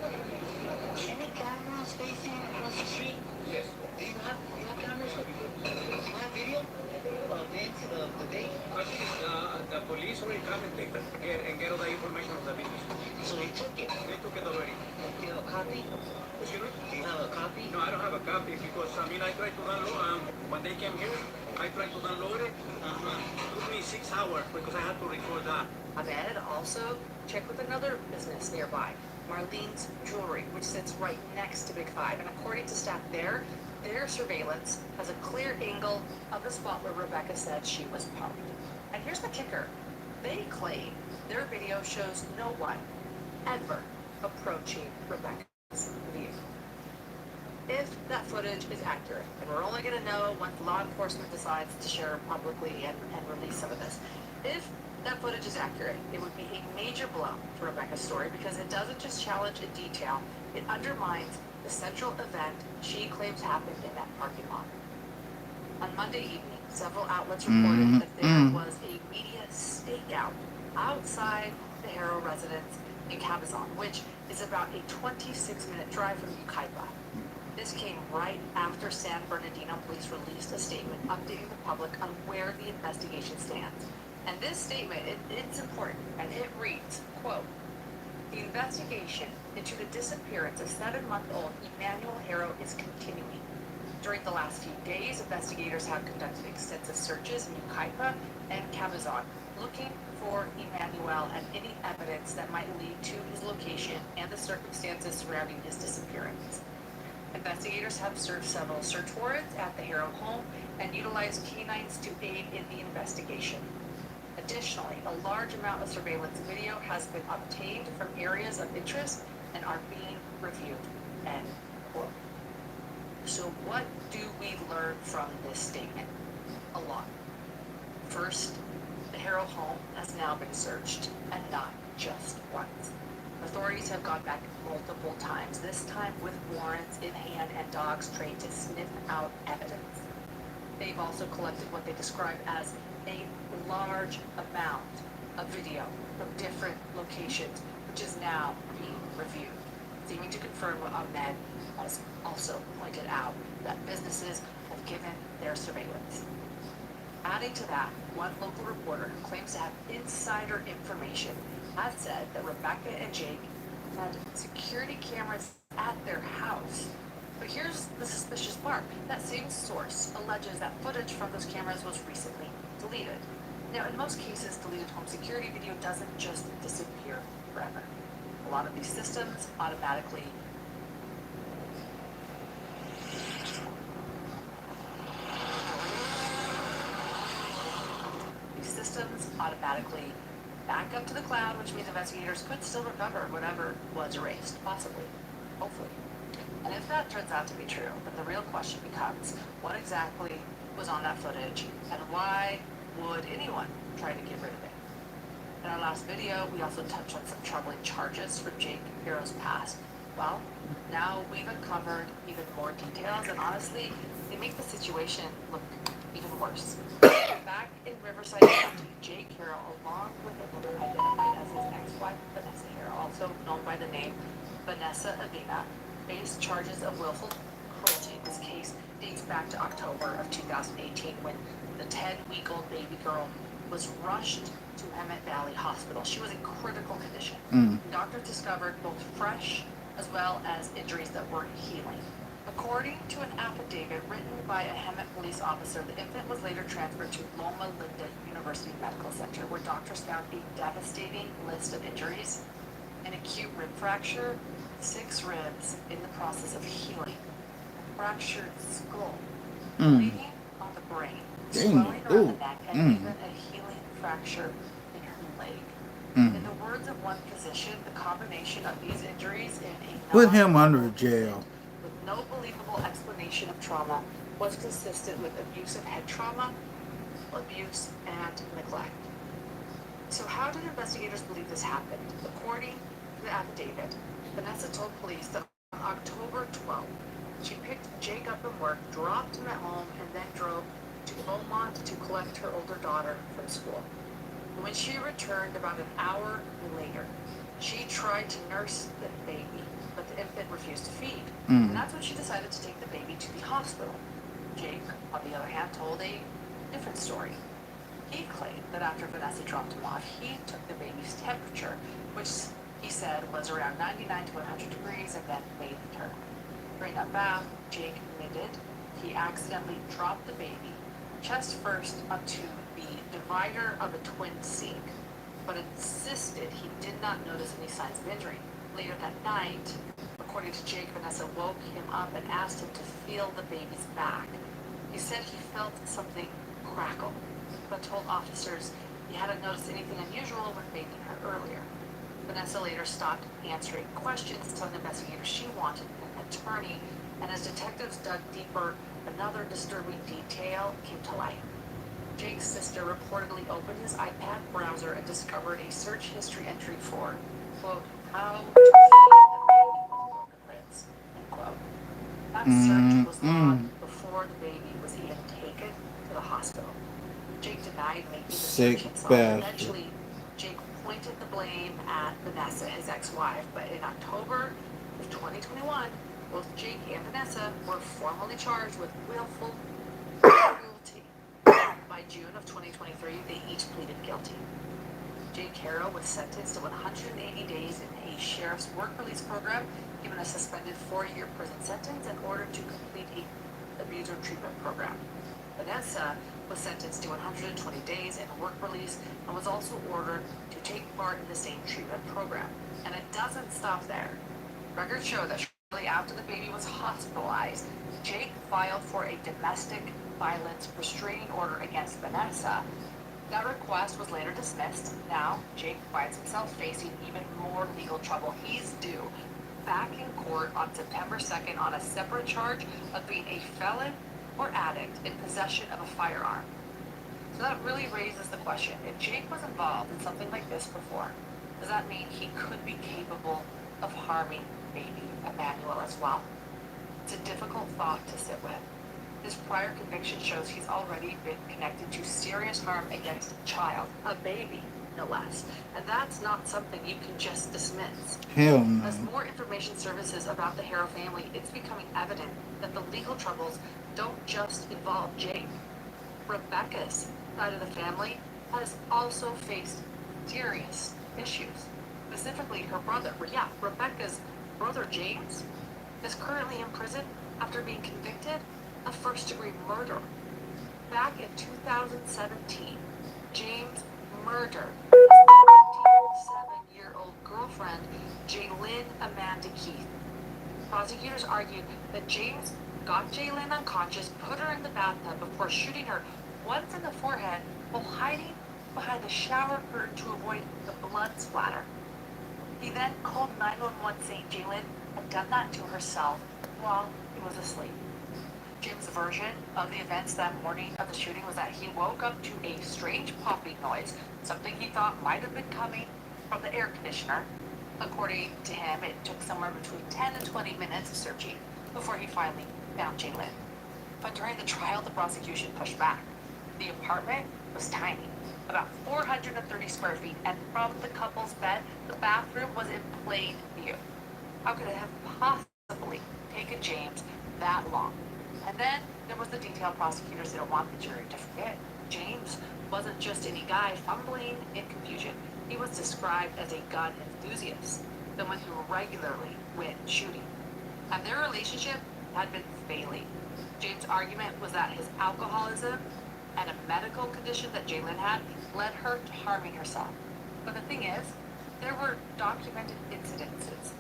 Any cameras facing across the street? Yes. Do you have cameras? Do you have video of the day? Actually, the police already come and take and get all the information of the business. So they took it. They took it already. Do you have a copy? Excuse me? Do you have a copy? No, I don't have a copy because I tried to download. When they came here, I tried to download it. It took me 6 hours because I had to record that. Ahmed also checked with another business nearby, Marlene's Jewelry, which sits right next to Big Five. And according to staff there, their surveillance has a clear angle of the spot where Rebecca said she was parked. And here's the kicker. They claim their video shows no one ever approaching Rebecca's vehicle. If that footage is accurate, and we're only going to know once law enforcement decides to share it publicly and release some of this, if that footage is accurate, it would be a major blow to Rebecca's story, because it doesn't just challenge a detail, it undermines the central event she claims happened in that parking lot. On Monday evening, several outlets reported that there was a media stakeout outside the Haro residence in Cabazon, which is about a 26-minute drive from Yucaipa. This came right after San Bernardino police released a statement updating the public on where the investigation stands. And this statement, it's important, and it reads, quote, "The investigation into the disappearance of 7-month-old Emmanuel Haro is continuing. During the last few days, investigators have conducted extensive searches in Yucaipa and Cabazon, looking for Emmanuel and any evidence that might lead to his location and the circumstances surrounding his disappearance. Investigators have served several search warrants at the Haro home and utilized canines to aid in the investigation. Additionally, a large amount of surveillance video has been obtained from areas of interest and are being reviewed." End quote. So what do we learn from this statement? A lot. First, the Haro home has now been searched, and not just once. Authorities have gone back multiple times, this time with warrants in hand and dogs trained to sniff out evidence. They've also collected what they describe as a large amount of video from different locations, which is now being reviewed, seeming to confirm what Ahmed has also pointed out, that businesses have given their surveillance. Adding to that, one local reporter who claims to have insider information has said that Rebecca and Jake had security cameras at their house. But here's the suspicious part. That same source alleges that footage from those cameras was recently deleted. Now, in most cases, deleted home security video doesn't just disappear forever. A lot of these systems automatically systems automatically back up to the cloud, which means investigators could still recover whatever was erased, possibly, hopefully. And if that turns out to be true, then the real question becomes, what exactly was on that footage, and why would anyone try to get rid of it? In our last video, we also touched on some troubling charges for Jake Haro's past. Well, now we've uncovered even more details, and honestly, they make the situation look even worse. Back in Riverside County, Jake Haro, along with a woman identified as his ex-wife, Vanessa Haro, also known by the name Vanessa Avina, faced charges of willful cruelty. This case dates back to October of 2018 when the 10-week-old baby girl was rushed to Emmett Valley Hospital. She was in critical condition. Doctors discovered both fresh as well as injuries that weren't healing. According to an affidavit written by a Hemet police officer, the infant was later transferred to Loma Linda University Medical Center, where doctors found a devastating list of injuries: an acute rib fracture, 6 ribs in the process of healing, a fractured skull, bleeding on the brain, swelling around the neck, and even a healing fracture in her leg. In the words of one physician, the combination of these injuries in a Put him under jail. with no believable explanation of trauma was consistent with abusive head trauma, abuse, and neglect. So how did investigators believe this happened? According to the affidavit, Vanessa told police that on October 12th, she picked Jake up from work, dropped him at home, and then drove to Beaumont to collect her older daughter from school. When she returned about an hour later, she tried to nurse the baby, but the infant refused to feed. And that's when she decided to take the baby to the hospital. Jake, on the other hand, told a different story. He claimed that after Vanessa dropped him off, he took the baby's temperature, which he said was around 99 to 100 degrees, and then bathed her. During that bath, Jake admitted he accidentally dropped the baby chest first onto the divider of a twin sink, but insisted he did not notice any signs of injury. Later that night, according to Jake, Vanessa woke him up and asked him to feel the baby's back. He said he felt something crackle, but told officers he hadn't noticed anything unusual when bathing her earlier. Vanessa later stopped answering questions, telling investigators she wanted an attorney, and as detectives dug deeper, another disturbing detail came to light. Jake's sister reportedly opened his iPad browser and discovered a search history entry for, quote, how to feed a baby with broken ribs, end quote. That search was logged before the baby was even taken to the hospital. Jake denied making the search himself. Eventually, Jake pointed the blame at Vanessa, his ex-wife, but in October of 2021, both Jake and Vanessa were formally charged with willful cruelty. By June of 2023, they each pleaded guilty. Jake Haro was sentenced to 180 days in a sheriff's work release program, given a suspended 4-year prison sentence, and ordered to complete a abuser treatment program. Vanessa was sentenced to 120 days in work release and was also ordered to take part in the same treatment program. And it doesn't stop there. Records show that shortly after the baby was hospitalized, Jake filed for a domestic violence restraining order against Vanessa. That request was later dismissed. Now, Jake finds himself facing even more legal trouble. He's due back in court on September 2nd on a separate charge of being a felon or addict in possession of a firearm. So that really raises the question, if Jake was involved in something like this before, does that mean he could be capable of harming baby Emmanuel as well? It's a difficult thought to sit with. His prior conviction shows he's already been connected to serious harm against a child, a baby, no less. And that's not something you can just dismiss. Hell no. As more information surfaces about the Haro family, it's becoming evident that the legal troubles don't just involve Jake. Rebecca's side of the family has also faced serious issues. Specifically, her brother, Rebecca's brother James, is currently in prison after being convicted of first-degree murder. Back in 2017, James murdered his 27-year-old girlfriend, Jaylyn Amanda Keith. Prosecutors argued that James got Jaylyn unconscious, put her in the bathtub before shooting her once in the forehead while hiding behind the shower curtain to avoid the blood splatter. He then called 911 saying Jalen had done that to herself while he was asleep. Jim's version of the events that morning of the shooting was that he woke up to a strange popping noise, something he thought might have been coming from the air conditioner. According to him, it took somewhere between 10 and 20 minutes of searching before he finally found Jalen. But during the trial, the prosecution pushed back. The apartment was tiny, about 430 square feet, and from the couple's bed, the bathroom was in plain view. How could it have possibly taken James that long? And then there was the detail prosecutors didn't want the jury to forget. James wasn't just any guy fumbling in confusion. He was described as a gun enthusiast, someone who regularly went shooting. And their relationship had been failing. James' argument was that his alcoholism and a medical condition that Jalen had led her to harming herself. But the thing is, there were documented incidences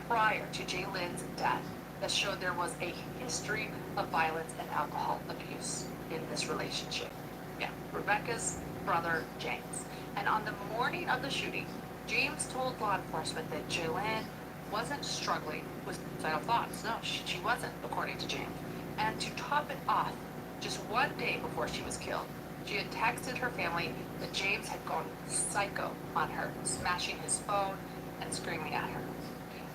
prior to Jalen's death that showed there was a history of violence and alcohol abuse in this relationship. Yeah, Rebecca's brother, James. And on the morning of the shooting, James told law enforcement that Jalen wasn't struggling with suicidal thoughts. No, she wasn't, according to James. And to top it off, just one day before she was killed, she had texted her family that James had gone psycho on her, smashing his phone and screaming at her.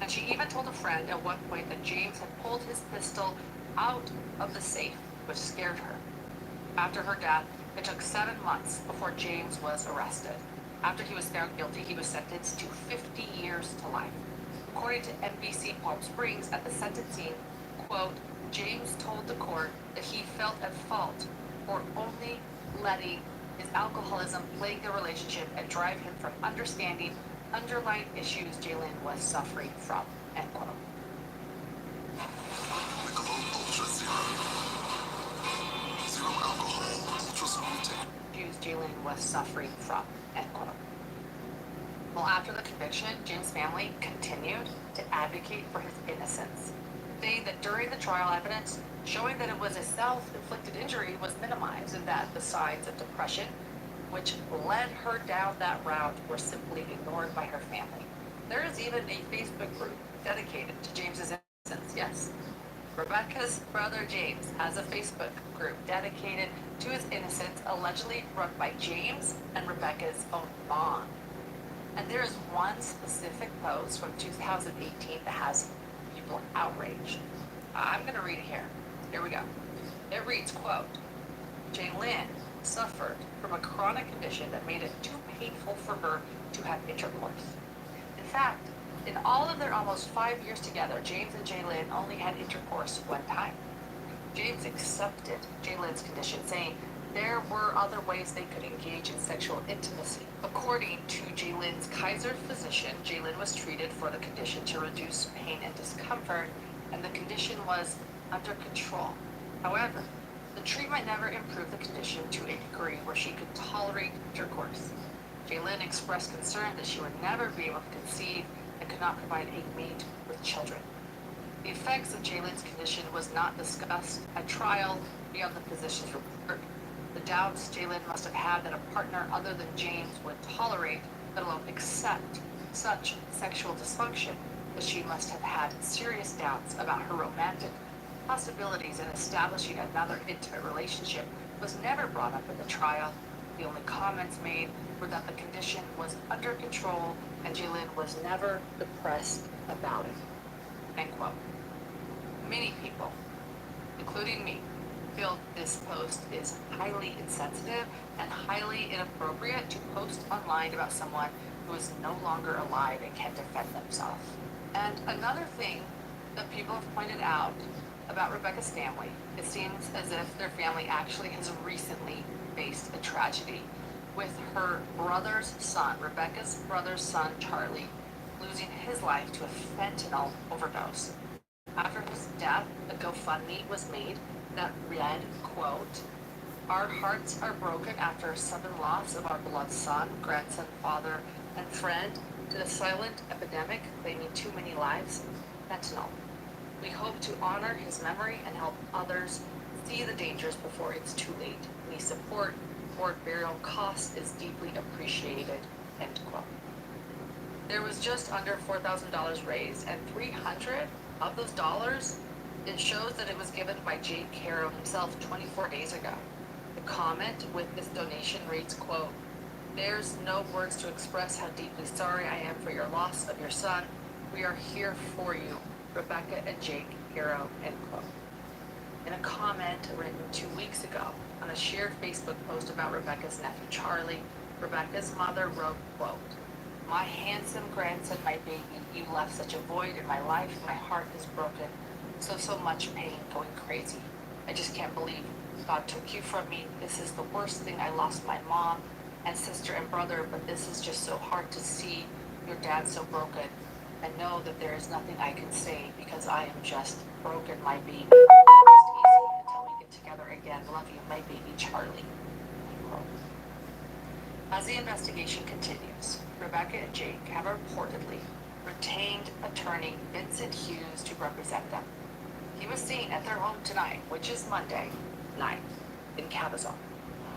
And she even told a friend at one point that James had pulled his pistol out of the safe, which scared her. After her death, it took 7 months before James was arrested. After he was found guilty, he was sentenced to 50 years to life. According to NBC Palm Springs, at the sentencing, quote, James told the court that he felt at fault for only letting his alcoholism plague their relationship and drive him from understanding underlying issues Jalen was suffering from, end quote. Issues Jalen was suffering from, end quote. Well, after the conviction, James' family continued to advocate for his innocence, saying that during the trial evidence showing that it was a self-inflicted injury was minimized and that the signs of depression which led her down that route were simply ignored by her family. There is even a Facebook group dedicated to James's innocence, yes. Rebecca's brother James has a Facebook group dedicated to his innocence, allegedly run by James and Rebecca's own mom. And there is one specific post from 2018 that has people outraged. I'm going to read it here. Here we go. It reads, quote, Jaylin suffered from a chronic condition that made it too painful for her to have intercourse. In fact, in all of their almost 5 years together, James and Jaylin only had intercourse one time. James accepted Jaylin's condition, saying there were other ways they could engage in sexual intimacy. According to Jaylin's Kaiser physician, Jaylin was treated for the condition to reduce pain and discomfort, and the condition was under control. However, the treatment never improved the condition to a degree where she could tolerate intercourse. Jaylin expressed concern that she would never be able to conceive and could not provide a mate with children. The effects of Jaylin's condition was not discussed at trial beyond the physician's report. The doubts Jaylin must have had that a partner other than James would tolerate, let alone accept, such sexual dysfunction, that she must have had serious doubts about her romantic possibilities in establishing another intimate relationship was never brought up in the trial. The only comments made were that the condition was under control and Jaylin was never depressed about it. End quote. Many people, including me, feel this post is highly insensitive and highly inappropriate to post online about someone who is no longer alive and can defend themselves. And another thing that people have pointed out about Rebecca's family, it seems as if their family actually has recently faced a tragedy with her brother's son, Rebecca's brother's son, Charlie, losing his life to a fentanyl overdose. After his death, a GoFundMe was made that read, quote, our hearts are broken after a sudden loss of our beloved son, grandson, father, and friend to the silent epidemic claiming too many lives, fentanyl. We hope to honor his memory and help others see the dangers before it's too late. We support or burial cost is deeply appreciated, end quote. There was just under $4,000 raised, and 300 of those dollars, it shows that it was given by Jake Haro himself 24 days ago. The comment with this donation reads, quote, "There's no words to express how deeply sorry I am for your loss of your son. We are here for you, Rebecca and Jake Haro," end quote. In a comment written 2 weeks ago on a shared Facebook post about Rebecca's nephew Charlie, Rebecca's mother wrote, quote, "My handsome grandson, my baby, you left such a void in my life. My heart is broken. So much pain, going crazy. I just can't believe God took you from me. This is the worst thing. I lost my mom and sister and brother, but this is just so hard to see your dad so broken. And know that there is nothing I can say because I am just broken, my baby. Rest easy until we get together again. Love you, my baby Charlie." As the investigation continues, Rebecca and Jake have reportedly retained attorney Vincent Hughes to represent them. He was seen at their home tonight, which is Monday night, in Cabazon.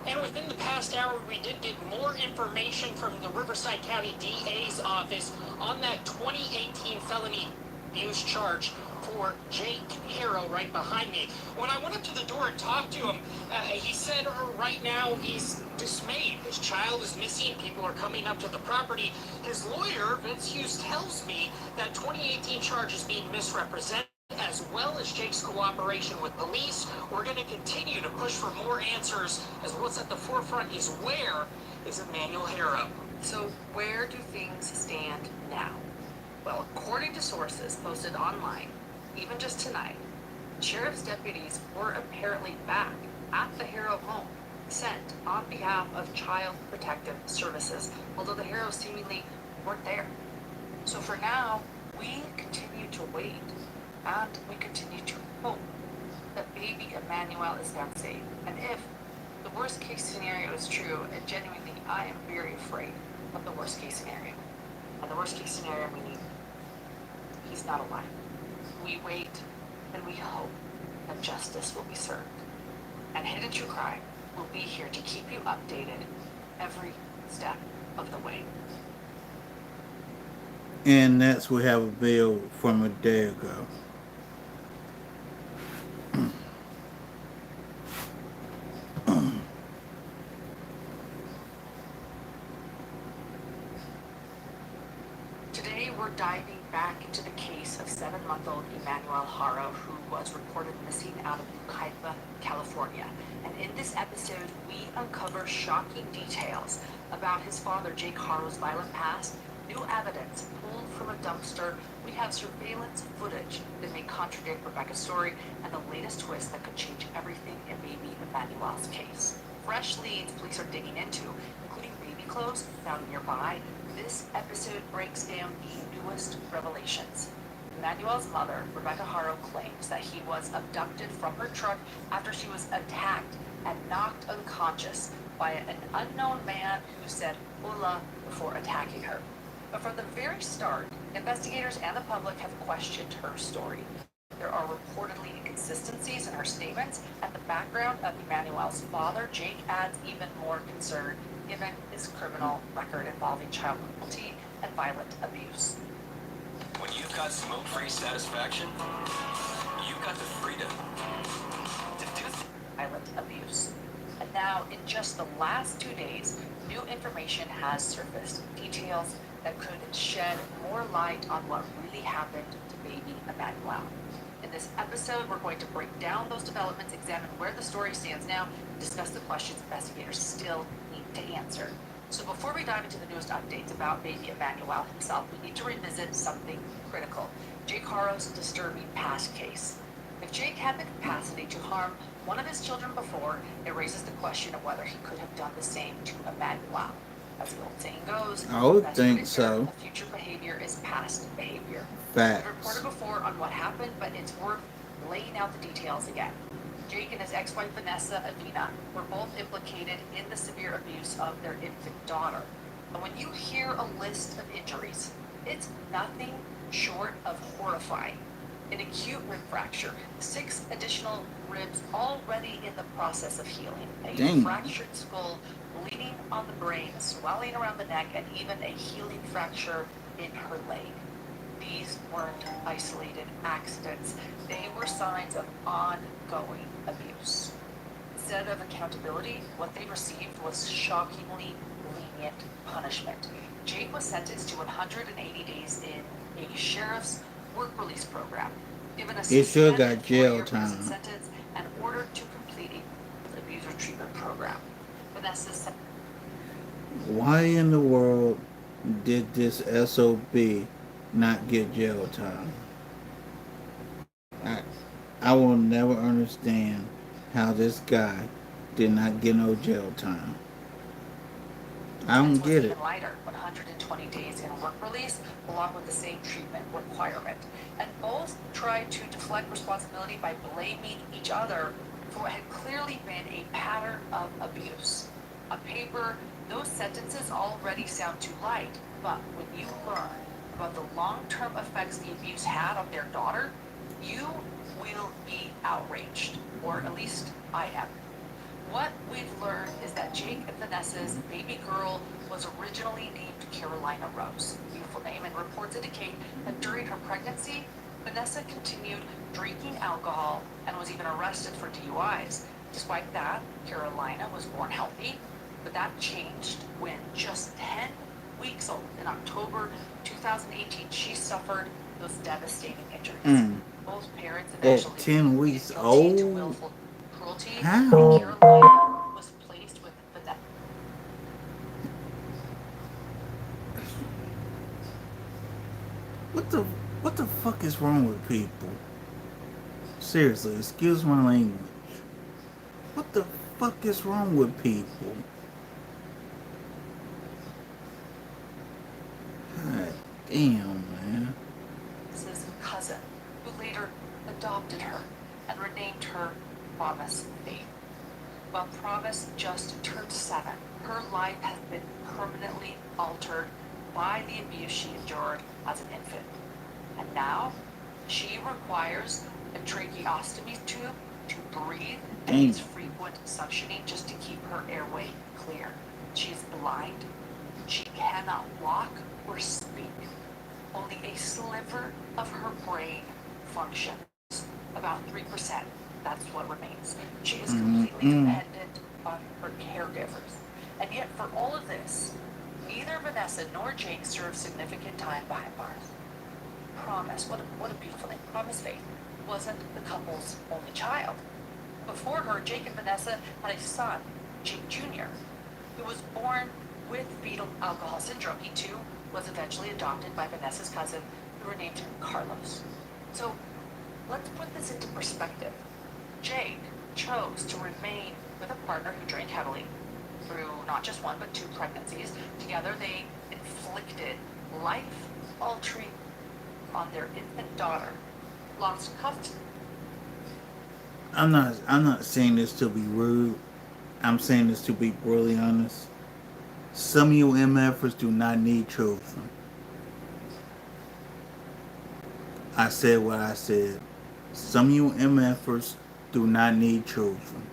And within the past hour, we did get more information from the Riverside County DA's office on that 2018 felony abuse charge for Jake Haro right behind me. When I went up to the door and talked to him, he said right now he's dismayed. His child is missing. People are coming up to the property. His lawyer, Vince Hughes, tells me that 2018 charge is being misrepresented, as well as Jake's cooperation with police. We're going to continue to push for more answers, as what's at the forefront is where is Emmanuel Haro. So where do things stand now? Well, according to sources posted online, even just tonight, sheriff's deputies were apparently back at the Haro home, sent on behalf of Child Protective Services, although the Haros seemingly weren't there. So for now, we continue to wait, and we continue to hope that baby Emmanuel is found safe. And if the worst case scenario is true, and genuinely I am very afraid of the worst case scenario. And the worst case scenario, meaning he's not alive. We wait and we hope that justice will be served. And Hidden True Crime will be here to keep you updated every step of the way. And that's we have a bill from a day ago. Today we're diving back into the case of 7-month-old Emmanuel Haro, who was reported missing out of Yucaipa, California. And in this episode, we uncover shocking details about his father, Jake Haro's violent past, new evidence pulled from a dumpster. We have surveillance footage that may contradict Rebecca's story, and the latest twist that could change everything in baby Emmanuel's case. Fresh leads police are digging into, including baby clothes found nearby. This episode breaks down the newest revelations. Emmanuel's mother, Rebecca Haro, claims that he was abducted from her truck after she was attacked and knocked unconscious by an unknown man who said "hola" before attacking her. But from the very start, investigators and the public have questioned her story. There are reportedly inconsistencies in her statements, and the background of Emmanuel's father, Jake, adds even more concern given his criminal record involving child cruelty and violent abuse. When you've got smoke-free satisfaction, you've got the freedom to do violent abuse. And now, in just the last 2 days, new information has surfaced, details that could shed more light on what really happened to baby Emmanuel. In this episode, we're going to break down those developments, examine where the story stands now, and discuss the questions investigators still need to answer. So before we dive into the newest updates about baby Emmanuel himself, we need to revisit something critical: Jake Haro's disturbing past case. If Jake had the capacity to harm one of his children before, it raises the question of whether he could have done the same to Emmanuel. As the old saying goes, I would best think predictor so. of future behavior is past behavior. Facts. We've reported before on what happened, but it's worth laying out the details again. Jake and his ex-wife Vanessa Avina were both implicated in the severe abuse of their infant daughter. And when you hear a list of injuries, it's nothing short of horrifying. an acute rib fracture, 6 additional ribs already in the process of healing, a Dang. fractured skull, bleeding on the brain, swelling around the neck, and even a healing fracture in her leg. These weren't isolated accidents. They were signs of ongoing abuse. Instead of accountability, what they received was shockingly lenient punishment. Jake was sentenced to 180 days in a sheriff's work release program, given a He sure suspended got jail 4-year prison time. sentence, and ordered to complete an abuser treatment program. Vanessa's Why in the world did this SOB not get jail time? I, I will never understand how this guy did not get no jail time. I don't sentence was get it. even lighter, 120 days in work release, along with the same treatment requirement. And both tried to deflect responsibility by blaming each other for what had clearly been a pattern of abuse. On paper, those sentences already sound too light, but when you learn about the long-term effects the abuse had on their daughter, you will be outraged, or at least I am. What we've learned is that Jake and Vanessa's baby girl was originally named Carolina Rose, beautiful name, and reports indicate that during her pregnancy, Vanessa continued drinking alcohol and was even arrested for DUIs. Despite that, Carolina was born healthy, but that changed when just 10 weeks old, in October 2018, she suffered those devastating injuries. Both parents At eventually 10 weeks pleaded guilty to old? willful cruelty. How? Carolina was placed with Vanessa. What the what the fuck is wrong with people? Seriously, excuse my language. What the fuck is wrong with people? God damn, man. Vanessa's cousin, who later adopted her and renamed her Promise Faith. While Promise just turned 7, her life has been permanently altered by the abuse she endured as an infant. And now, she requires a tracheostomy tube to breathe and needs frequent suctioning just to keep her airway clear. She is blind. She cannot walk or speak. Only a sliver of her brain functions. About 3%. That's what remains. She is completely dependent on her caregivers. And yet, for all of this, neither Vanessa nor Jake served significant time behind bars. Promise, what a beautiful name. Promise Faith wasn't the couple's only child. Before her, Jake and Vanessa had a son, Jake Jr., who was born with fetal alcohol syndrome. He too was eventually adopted by Vanessa's cousin, who renamed him Carlos. So let's put this into perspective. Jake chose to remain with a partner who drank heavily through not just one but 2 pregnancies. Together they inflicted life-altering on their infant daughter, lost custody. I'm not saying this to be rude. I'm saying this to be brutally honest. Some of you MFers do not need children. I said what I said. Some of you MFers do not need children.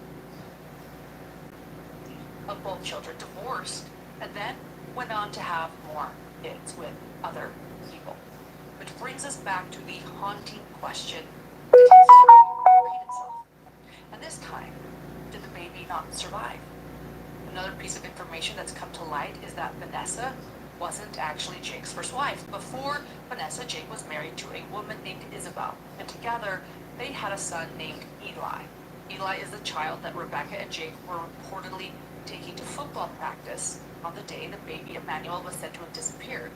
Of both children, divorced, and then went on to have more kids with other people. Which brings us back to the haunting question, did history repeat itself? And this time, did the baby not survive? Another piece of information that's come to light is that Vanessa wasn't actually Jake's first wife. Before Vanessa, Jake was married to a woman named Isabel, and together they had a son named Eli. Eli is the child that Rebecca and Jake were reportedly taking to football practice on the day the baby Emmanuel was said to have disappeared.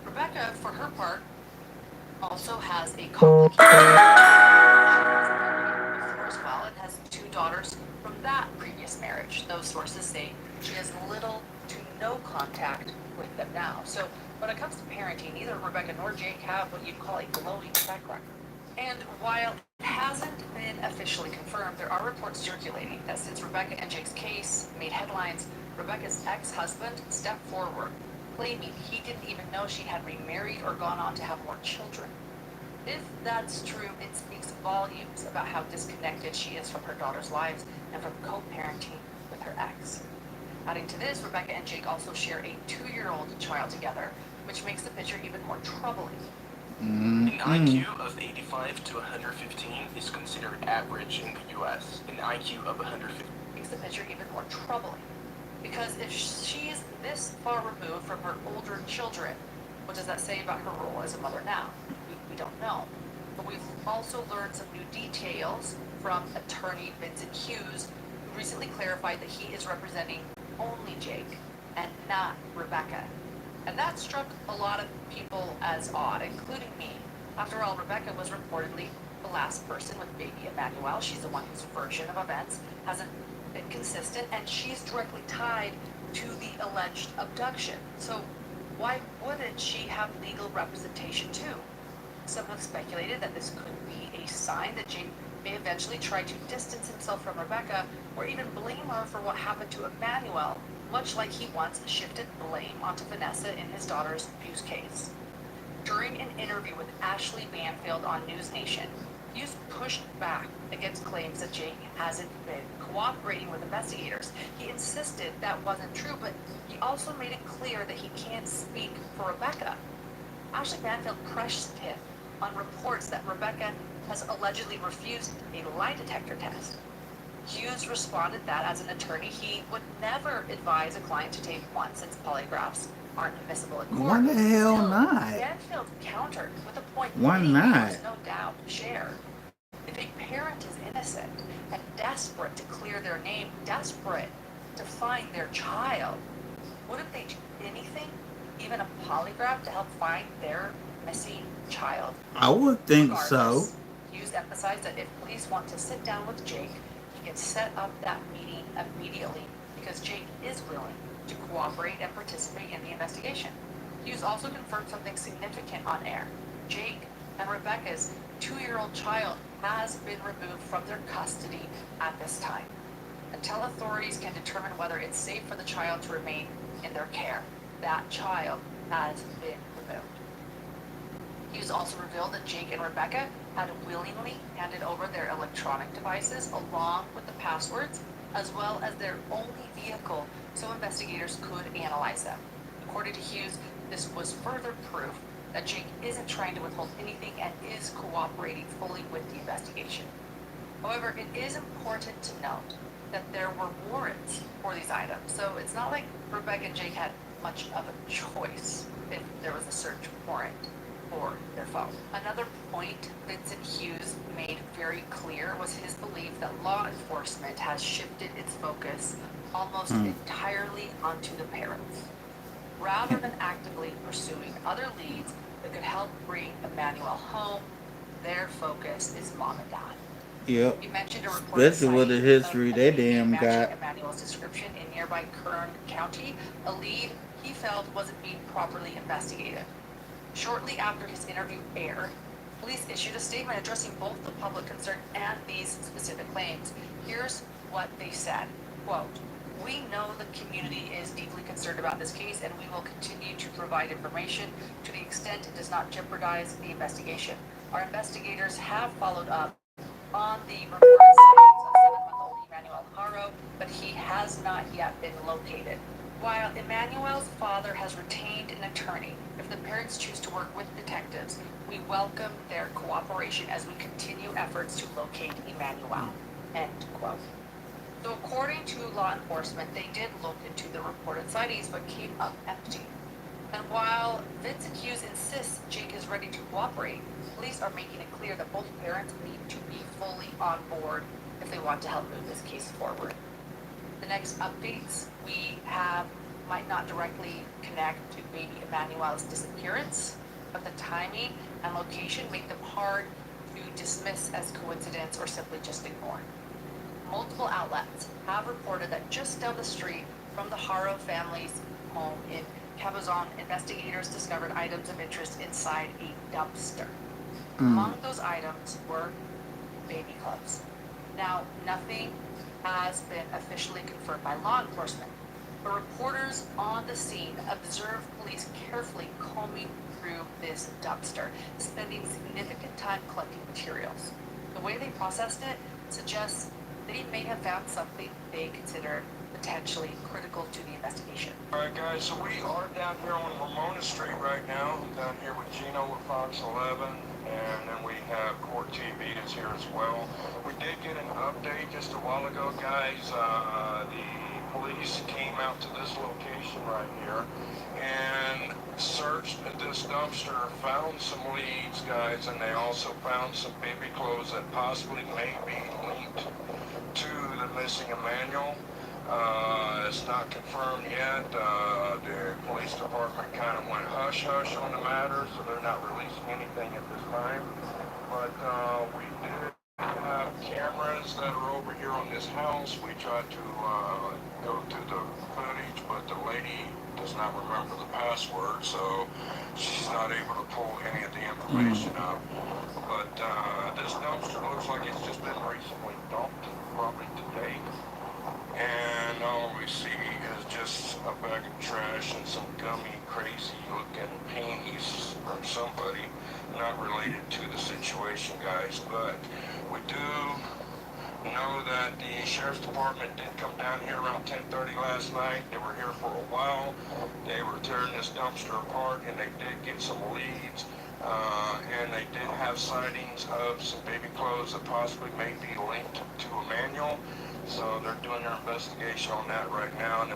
Rebecca, for her part, also has a complicated before as well, and has 2 daughters from that previous marriage. Those sources say she has little to no contact with them now. So when it comes to parenting, neither Rebecca nor Jake have what you'd call a glowing track record. And while it hasn't been officially confirmed, there are reports circulating that since Rebecca and Jake's case made headlines, Rebecca's ex-husband stepped forward, claiming he didn't even know she had remarried or gone on to have more children. If that's true, it speaks volumes about how disconnected she is from her daughter's lives and from co-parenting with her ex. Adding to this, Rebecca and Jake also share a 2-year-old child together, which makes the picture even more troubling. An IQ of 85 to 115 is considered average in the US. An IQ of 150 makes the picture even more troubling. Because if she's this far removed from her older children, what does that say about her role as a mother now? We don't know. But we've also learned some new details from attorney Vincent Hughes, who recently clarified that he is representing only Jake and not Rebecca. And that struck a lot of people as odd, including me. After all, Rebecca was reportedly the last person with baby Emmanuel. She's the one whose version of events hasn't been consistent, and she's directly tied to the alleged abduction. So why wouldn't she have legal representation too? Some have speculated that this could be a sign that Jake may eventually try to distance himself from Rebecca or even blame her for what happened to Emmanuel, much like he once shifted blame onto Vanessa in his daughter's abuse case. During an interview with Ashley Banfield on News Nation, Hughes pushed back against claims that Jake hasn't been cooperating with investigators. He insisted that wasn't true, but he also made it clear that he can't speak for Rebecca. Ashley Banfield pressed him on reports that Rebecca has allegedly refused a lie detector test. Hughes responded that as an attorney, he would never advise a client to take one since polygraphs aren't admissible in court. Why the hell Still, not? Banfield countered with a point Why many not? viewers no doubt share. If a parent is innocent and desperate to clear their name, desperate to find their child, wouldn't they do anything, even a polygraph, to help find their missing child? I would think so. Regardless, Hughes emphasized that if police want to sit down with Jake, he can set up that meeting immediately because Jake is willing to cooperate and participate in the investigation. Hughes also confirmed something significant on air. Jake and Rebecca's 2-year-old child has been removed from their custody at this time, until authorities can determine whether it's safe for the child to remain in their care. That child has been removed. Hughes also revealed that Jake and Rebecca had willingly handed over their electronic devices along with the passwords, as well as their only vehicle, so investigators could analyze them. According to Hughes, this was further proof that Jake isn't trying to withhold anything and is cooperating fully with the investigation. However, it is important to note that there were warrants for these items, so it's not like Rebecca and Jake had much of a choice if there was a search warrant for their phone. Another point Vincent Hughes made very clear was his belief that law enforcement has shifted its focus almost entirely onto the parents. Rather than actively pursuing other leads that could help bring Emmanuel home, their focus is mom and dad. Yep. You mentioned a reported Especially with the sighting history of a they baby damn matching got. Emmanuel's description in nearby Kern County, a lead he felt wasn't being properly investigated. Shortly after his interview aired, police issued a statement addressing both the public concern and these specific claims. Here's what they said, quote, "We know the community is deeply concerned about this case and we will continue to provide information to the extent it does not jeopardize the investigation. Our investigators have followed up on the reported sightings of 7-month-old Emmanuel Haro, but he has not yet been located. While Emmanuel's father has retained an attorney, if the parents choose to work with detectives, we welcome their cooperation as we continue efforts to locate Emmanuel." End quote. So according to law enforcement, they did look into the reported sightings but came up empty. And while Vincent Hughes insists Jake is ready to cooperate, police are making it clear that both parents need to be fully on board if they want to help move this case forward. The next updates we have might not directly connect to baby Emmanuel's disappearance, but the timing and location make them hard to dismiss as coincidence or simply just ignore. Multiple outlets have reported that just down the street from the Haro family's home in Cabazon, investigators discovered items of interest inside a dumpster. Among those items were baby clothes. Now, nothing has been officially confirmed by law enforcement, But reporters on the scene observed police carefully combing through this dumpster, spending significant time collecting materials. The way they processed it suggests they may have found something they consider potentially critical to the investigation. Alright guys, so we are down here on Ramona Street right now. I'm down here with Gino with Fox 11, and then we have Court TV is here as well. We did get an update just a while ago, guys. The police came out to this location right here and searched this dumpster, found some leads, guys, and they also found some baby clothes that possibly may be linked to the missing Emmanuel. It's not confirmed yet. The police department kind of went hush-hush on the matter, so they're not releasing anything at this time. But we did have cameras that are over here on this house. We tried to go through the footage, but the lady does not remember the password, so she's not able to pull any of the information up. But this dumpster looks like it's just been recently dumped, probably today. And all we see is just a bag of trash and some gummy, crazy-looking panties from somebody not related to the situation, guys. But we do know that the sheriff's department did come down here around 10:30 last night. They were here for a while. They were tearing this dumpster apart, and they did get some leads. And they did have sightings of some baby clothes that possibly may be linked to Emmanuel. So they're doing their investigation on that right now. And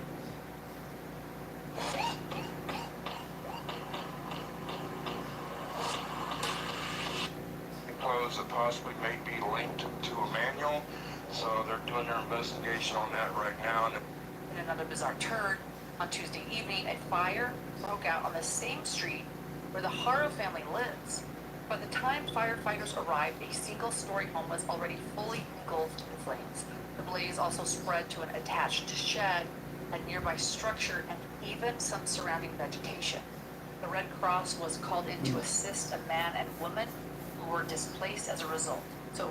clothes that possibly may be linked to Emmanuel. So they're doing their investigation on that right now. In another bizarre turn, on Tuesday evening, a fire broke out on the same street where the Haro family lives. By the time firefighters arrived, a single-story home was already fully engulfed in flames. The blaze also spread to an attached shed, a nearby structure, and even some surrounding vegetation. The Red Cross was called in to assist a man and woman who were displaced as a result. So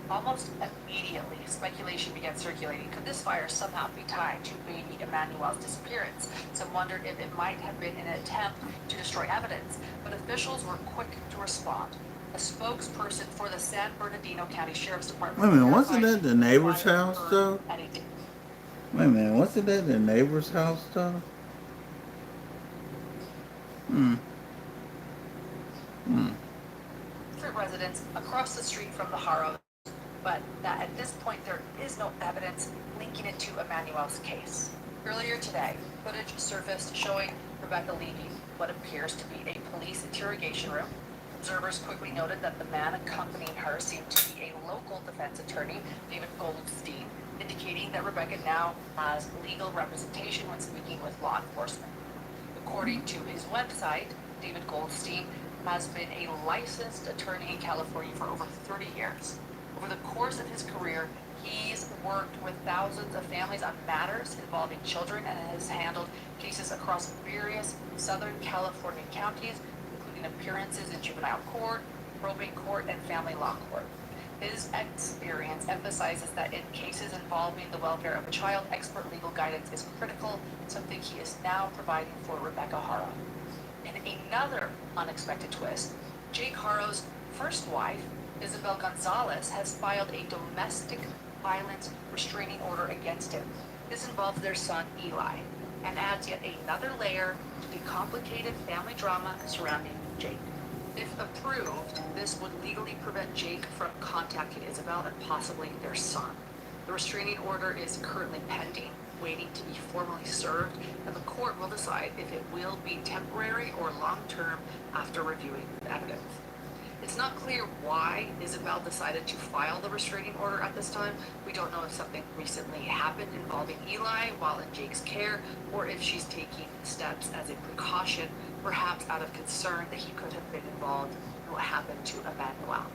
almost immediately, speculation began circulating. Could this fire somehow be tied to baby Emmanuel's disappearance? Some wondered if it might have been an attempt to destroy evidence, but officials were quick to respond. A spokesperson for the San Bernardino County Sheriff's Department. Wait a minute, wasn't that the neighbor's house though? Wait a minute, wasn't that the neighbor's house though? Residents across the street from the Haro, but that at this point there is no evidence linking it to Emmanuel's case. Earlier today, footage surfaced showing Rebecca leaving what appears to be a police interrogation room. Observers quickly noted that the man accompanying her seemed to be a local defense attorney, David Goldstein, indicating that Rebecca now has legal representation when speaking with law enforcement. According to his website, David Goldstein has been a licensed attorney in California for over 30 years. Over the course of his career, he's worked with thousands of families on matters involving children and has handled cases across various Southern California counties, including appearances in juvenile court, probate court, and family law court. His experience emphasizes that in cases involving the welfare of a child, expert legal guidance is critical, something he is now providing for Rebecca Haro. In another unexpected twist, Jake Haro's first wife, Isabel Gonzalez, has filed a domestic violence restraining order against him. This involves their son, Eli, and adds yet another layer to the complicated family drama surrounding Jake. If approved, this would legally prevent Jake from contacting Isabel and possibly their son. The restraining order is currently pending, waiting to be formally served, and the court will decide if it will be temporary or long-term after reviewing the evidence. It's not clear why Isabel decided to file the restraining order at this time. We don't know if something recently happened involving Eli while in Jake's care, or if she's taking steps as a precaution, perhaps out of concern that he could have been involved in what happened to Emmanuel.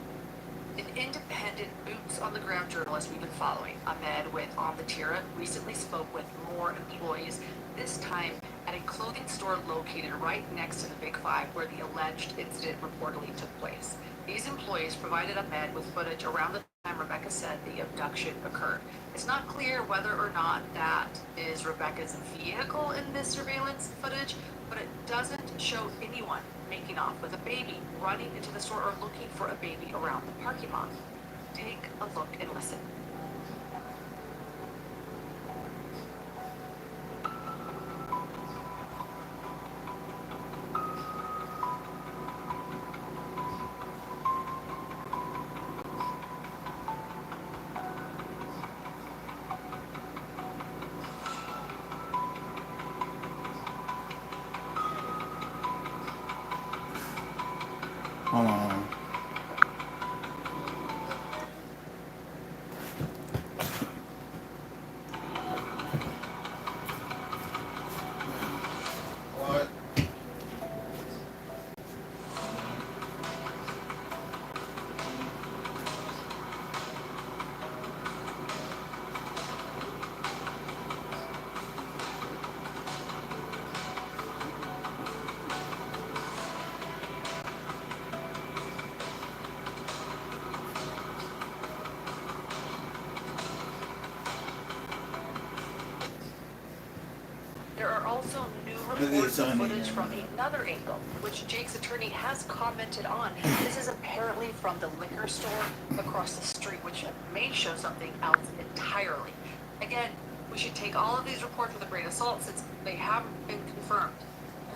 An independent boots-on-the-ground journalist we've been following, Ahmed with On the Tira, recently spoke with more employees, this time at a clothing store located right next to the Big Five where the alleged incident reportedly took place. These employees provided Ahmed with footage around the Rebecca said the abduction occurred. It's not clear whether or not that is Rebecca's vehicle in this surveillance footage, but it doesn't show anyone making off with a baby, running into the store, or looking for a baby around the parking lot. Take a look and listen. Hold on. What? There are also new reports of footage from another angle, which Jake's attorney has commented on. This is apparently from the liquor store across the street, which may show something else entirely. Again, we should take all of these reports with a grain of salt since they haven't been confirmed.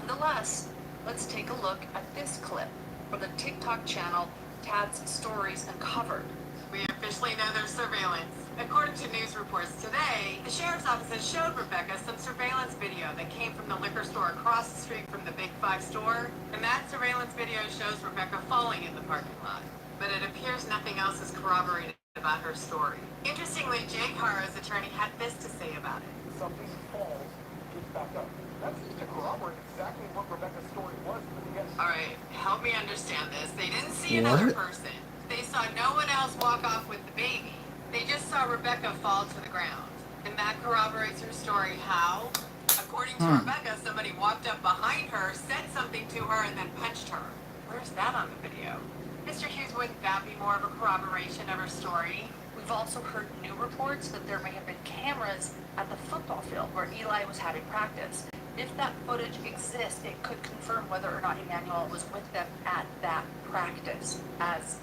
Nonetheless, let's take a look at this clip from the TikTok channel Tad's Stories Uncovered. We officially know there's surveillance. According to news reports today, the sheriff's office has showed Rebecca some surveillance video that came from the liquor store across the street from the Big Five store. And that surveillance video shows Rebecca falling in the parking lot. But it appears nothing else is corroborated about her story. Interestingly, Jake Haro's attorney had this to say about it. Something falls, gets back up. That seems to corroborate exactly what Rebecca's story was from the beginning. All right, help me understand this. They didn't see another person. They saw no one else walk off with the baby. They just saw Rebecca fall to the ground. And that corroborates her story. How? According to Rebecca, somebody walked up behind her, said something to her, and then punched her. Where's that on the video? Mr. Hughes, wouldn't that be more of a corroboration of her story? We've also heard new reports that there may have been cameras at the football field where Eli was having practice. If that footage exists, it could confirm whether or not Emmanuel was with them at that practice, as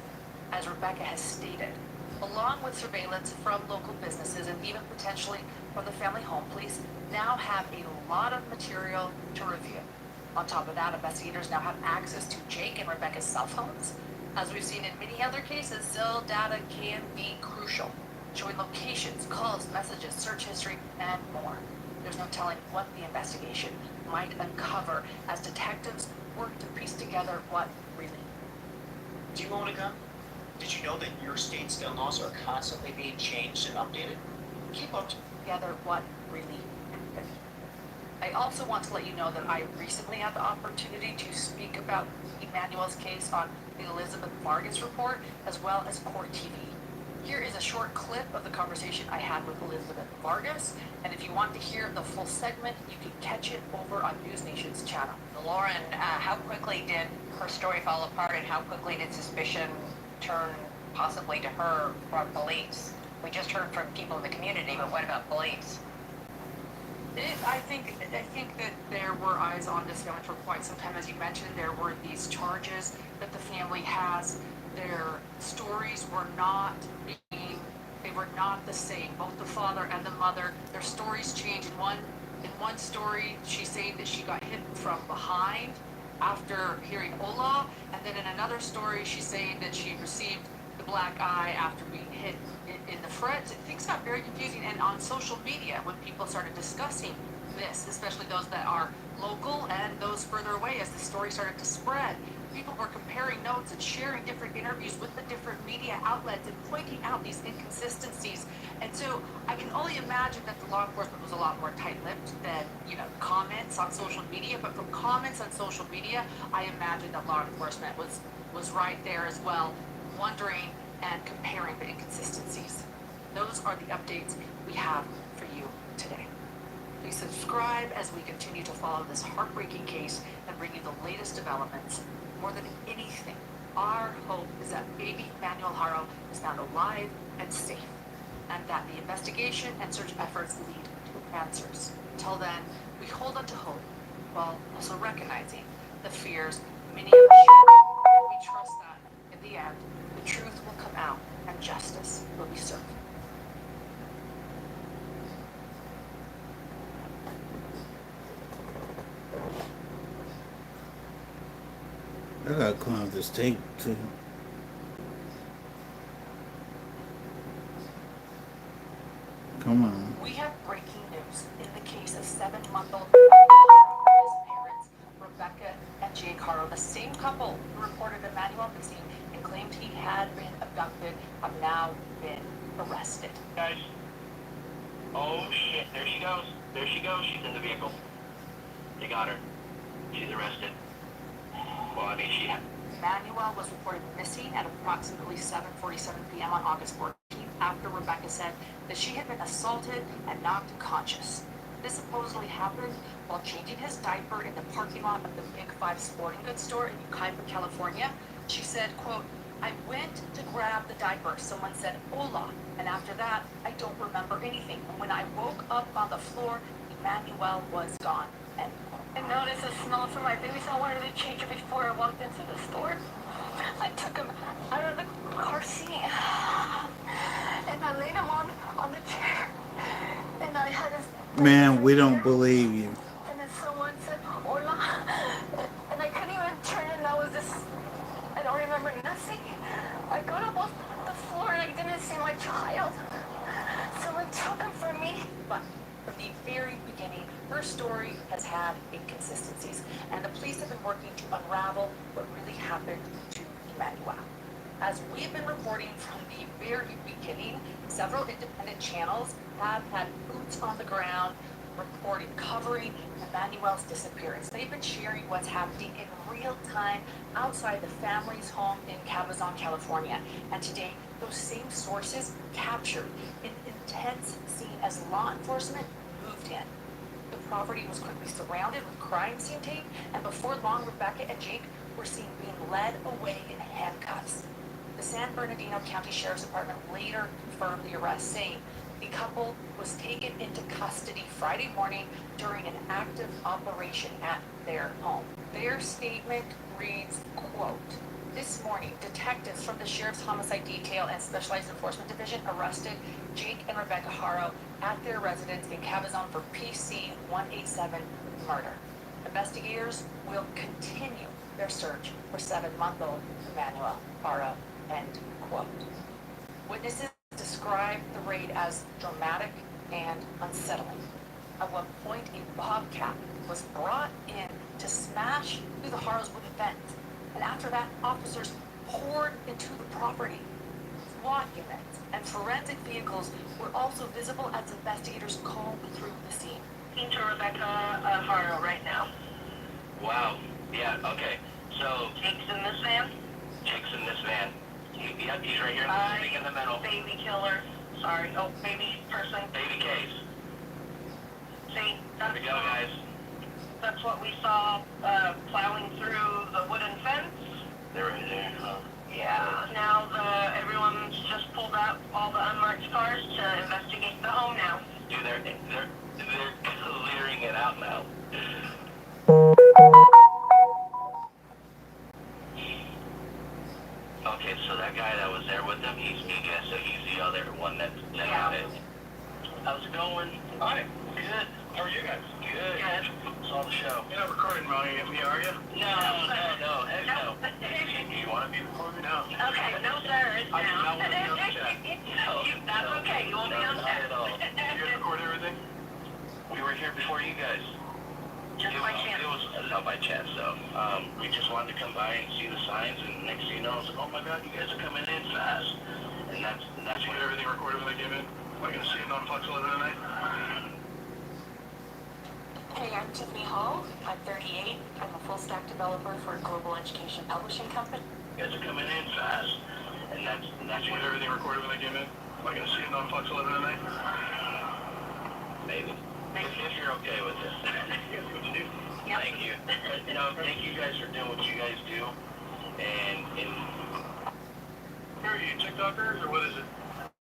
Rebecca has stated. Along with surveillance from local businesses and even potentially from the family home, police now have a lot of material to review. On top of that, investigators now have access to Jake and Rebecca's cell phones. As we've seen in many other cases, cell data can be crucial, showing locations, calls, messages, search history, and more. There's no telling what the investigation might uncover as detectives work to piece together what really. Do you own a gun? Did you know that your state's gun laws are constantly being changed and updated? Keep up together what really happened. I also want to let you know that I recently had the opportunity to speak about Emmanuel's case on the Elizabeth Vargas report, as well as Court TV. Here is a short clip of the conversation I had with Elizabeth Vargas, and if you want to hear the full segment, you can catch it over on News Nation's channel. Lauren, how quickly did her story fall apart, and how quickly did suspicion turn possibly to her from police? We just heard from people in the community, but what about police? I think that there were eyes on this family for quite some time. As you mentioned, there were these charges that the family has. Their stories were not the same. Both the father and the mother, their stories changed. In one story, she's saying that she got hit from behind after hearing Ola, and then in another story, she's saying that she received the black eye after being hit in the front. Things got very confusing, and on social media, when people started discussing this, especially those that are local and those further away, as the story started to spread, people were comparing notes and sharing different interviews with the different media outlets and pointing out these inconsistencies. And so I can only imagine that the law enforcement was a lot more tight-lipped than, comments on social media. But from comments on social media, I imagine that law enforcement was right there as well, wondering and comparing the inconsistencies. Those are the updates we have for you today. Please subscribe as we continue to follow this heartbreaking case and bring you the latest developments. More than anything, Our hope is that baby Emmanuel Haro is found alive and safe, and that the investigation and search efforts lead to answers. Until then, we hold on to hope, while also recognizing the fears many of us share. We trust that, in the end, the truth will come out and justice will be served. I gotta climb this tape too. Come on. We have breaking news in the case of 7-month-old his parents, Rebecca and Jake Haro, the same couple who reported Emmanuel missing and claimed he had been abducted, have now been arrested. Guys. Oh shit, there she goes. There she goes. She's in the vehicle. They got her. She's arrested. Well, I mean, she had... Emmanuel was reported missing at approximately 7:47 p.m. on August 14th after Rebecca said that she had been assaulted and knocked unconscious. This supposedly happened while changing his diaper in the parking lot of the Big 5 sporting goods store in Ucaipa, California. She said, quote, "I went to grab the diaper. Someone said, hola. And after that, I don't remember anything. And when I woke up on the floor, Emmanuel was gone." End quote. I noticed a smell from my baby, so I wanted to change it before I walked into the store. I took him out of the car seat, and I laid him on the chair, and I had his... Man, we don't believe you. And then someone said, hola, and I couldn't even turn, and I was just... I don't remember nothing. I got up off the floor, and I didn't see my child. Someone took him from me. But from the very beginning, her story has had inconsistencies, and the police have been working to unravel what really happened to Emmanuel. As we've been reporting from the very beginning, several independent channels have had boots on the ground reporting, covering Emmanuel's disappearance. They've been sharing what's happening in real time outside the family's home in Cabazon, California. And today, those same sources captured an intense scene as law enforcement moved in. The property was quickly surrounded with crime scene tape, and before long, Rebecca and Jake were seen being led away in handcuffs. The San Bernardino County Sheriff's Department later confirmed the arrest, saying the couple was taken into custody Friday morning during an active operation at their home. Their statement reads, quote, "This morning, detectives from the Sheriff's Homicide Detail and Specialized Enforcement Division arrested Jake and Rebecca Haro at their residence in Cabazon for PC 187 murder. Investigators will continue their search for 7-month-old Emmanuel Haro," end quote. Witnesses described the raid as dramatic and unsettling. At one point, a bobcat was brought in to smash through the Haro's wooden fence. And after that, officers poured into the property. SWAT units and forensic vehicles were also visible as investigators combed through the scene. To Rebecca Haro right now. Wow. Yeah, okay. So... Jake's in this van? Jake's in this van. Yep, he's right here in the middle. Baby killer. Sorry. Oh, baby person. Baby case. See, Here we go, guys. that's what we saw plowing through the wooden fence. They're right there, huh? Yeah. Now everyone's just pulled up all the unmarked cars to investigate the home now. Dude, they're clearing it out now. Okay, so that guy that was there with them, he's me, guess, so he's the other one that got it. How's it going? Hi. Good. How are you guys? Good. Saw the show. You're not recording me, are you? No, heck no. You want to be recorded? No. Okay, no sir, it's I do now. not want to be on the chat. That's okay, you won't be on Not at all. You guys record everything? We were here before you guys. Just by chance. It was not by chance, though. We just wanted to come by and see the signs, and next thing you know, I was like, oh my god, you guys are coming in fast. And that's You had everything recorded when I came in? Am I going to see it on Fox 11 tonight? Hey, I'm Tiffany Hall. I'm 38. I'm a full-stack developer for a global education publishing company. You guys are coming in fast. And that's You had everything recorded when I came in? Am I going to see it on Fox 11 tonight? maybe. If you're okay with it. What you do? Thank you. Thank you guys for doing what you guys do. And are you TikTokers or what is it?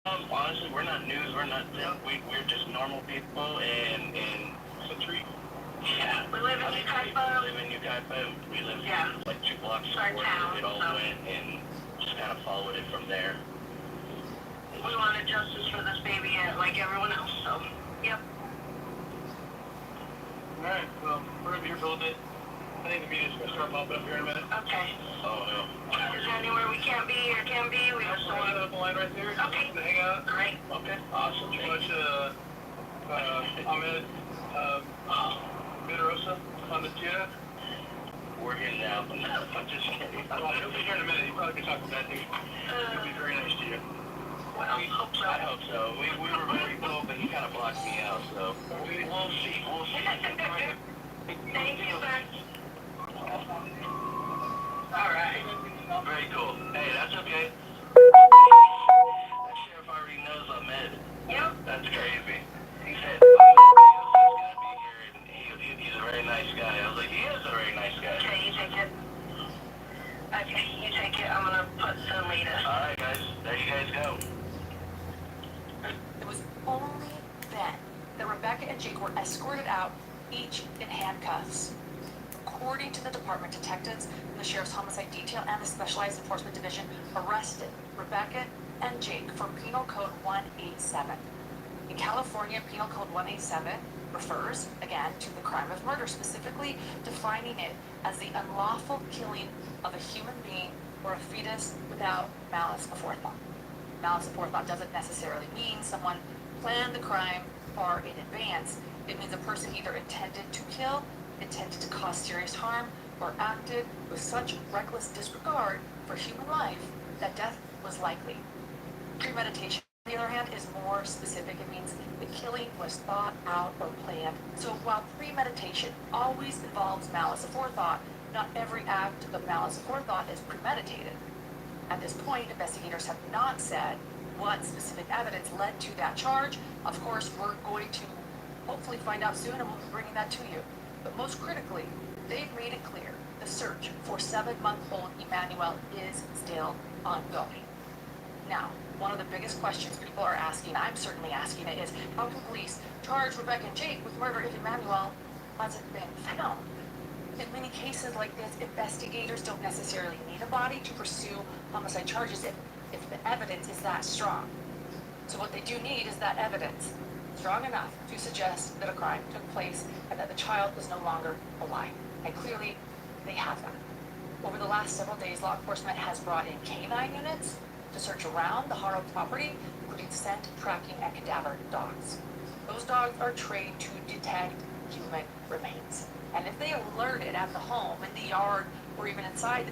Honestly, we're not news. We're not. We're just normal people, and it's a treat. Yeah. We live in Ukaipa. We live in Ukaipa. We live like 2 blocks from where it all went, and just kind of followed it from there. We wanted justice for this baby, like everyone else. So, yep. All right. Well, we're gonna be here for a little bit. I think the media's gonna start popping up here in a minute. Okay. Oh no. Is there anywhere we can't be or can be? We just want to up the line right there. Okay. To hang out. Great. Okay. Awesome. Much Ahmed Midarosa on the Tuna. We're here now. I'm just kidding. Well, he'll be here in a minute. He probably can talk with that dude. He'll be very nice to you. Well, I hope so. I hope so. We were very cool, but he kind of blocked me out, so we'll see. We'll see. Thank you, sir. All right. Very cool. Hey, that's okay. That sheriff already knows I'm Ed. Yep. That's crazy. He said, gonna be here, and he's a very nice guy. I was like, he is a very nice guy. Okay, you take it. Okay, you take it. I'm gonna put the latest. All right, guys. There you guys go. It was only then that Rebecca and Jake were escorted out, each in handcuffs. According to the department, detectives from the Sheriff's Homicide Detail and the Specialized Enforcement Division arrested Rebecca and Jake for Penal Code 187. In California, Penal Code 187 refers, again, to the crime of murder, specifically defining it as the unlawful killing of a human being or a fetus without malice aforethought. Malice aforethought doesn't necessarily mean someone planned the crime far in advance. It means a person either intended to kill, intended to cause serious harm, or acted with such reckless disregard for human life that death was likely. Premeditation, on the other hand, is more specific. It means the killing was thought out or planned. So while premeditation always involves malice aforethought, not every act of malice aforethought is premeditated. At this point, investigators have not said what specific evidence led to that charge. Of course, we're going to hopefully find out soon, and we'll be bringing that to you. But most critically, they've made it clear the search for 7-month-old Emmanuel is still ongoing. Now, one of the biggest questions people are asking, I'm certainly asking it, is how can police charge Rebecca and Jake with murder if Emmanuel hasn't been found? In many cases like this, investigators don't necessarily need a body to pursue homicide charges if the evidence is that strong. So what they do need is that evidence strong enough to suggest that a crime took place and that the child was no longer alive. And clearly, they have that. Over the last several days, law enforcement has brought in canine units to search around the Haro property, including scent, tracking, and cadaver dogs. Those dogs are trained to detect human remains. And if they alerted at the home, in the yard, or even inside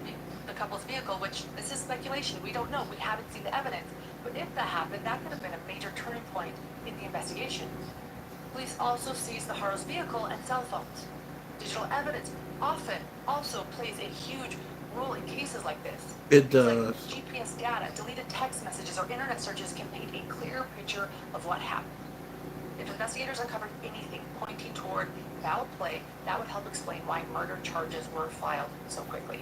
the couple's vehicle, which this is speculation, we don't know, we haven't seen the evidence, but if that happened, that could have been a major turning point in the investigation. Police also seized the Haro's vehicle and cell phones. Digital evidence often also plays a huge role in cases like this. It does. Like GPS data, deleted text messages, or internet searches can paint a clear picture of what happened. If investigators uncovered anything pointing toward foul play, that would help explain why murder charges were filed so quickly.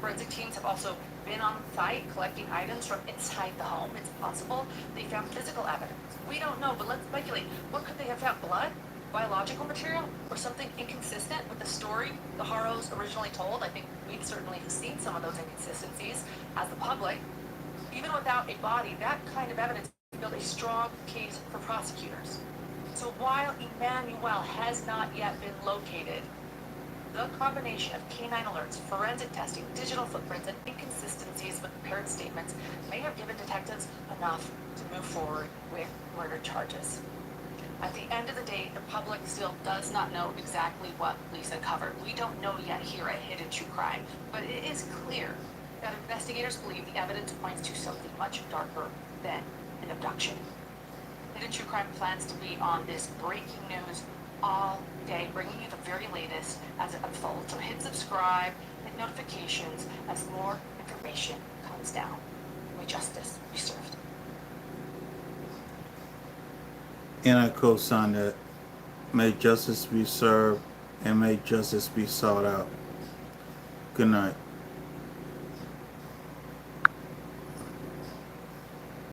Forensic teams have also been on site collecting items from inside the home. It's possible they found physical evidence. We don't know, but let's speculate. What could they have found? Blood? Biological material? Or something inconsistent with the story the Haros originally told? I think we've certainly seen some of those inconsistencies as the public. Even without a body, that kind of evidence can build a strong case for prosecutors. So while Emmanuel has not yet been located, the combination of canine alerts, forensic testing, digital footprints, and inconsistencies with parent statements may have given detectives enough to move forward with murder charges. At the end of the day, the public still does not know exactly what police uncovered. We don't know yet here at Hidden True Crime, but it is clear that investigators believe the evidence points to something much darker than an abduction. Hidden True Crime plans to be on this breaking news all day, bringing you the very latest as it unfolds. So hit subscribe, hit notifications as more information comes down. May justice be served. And I co-sign that. May justice be served and may justice be sought out. Good night.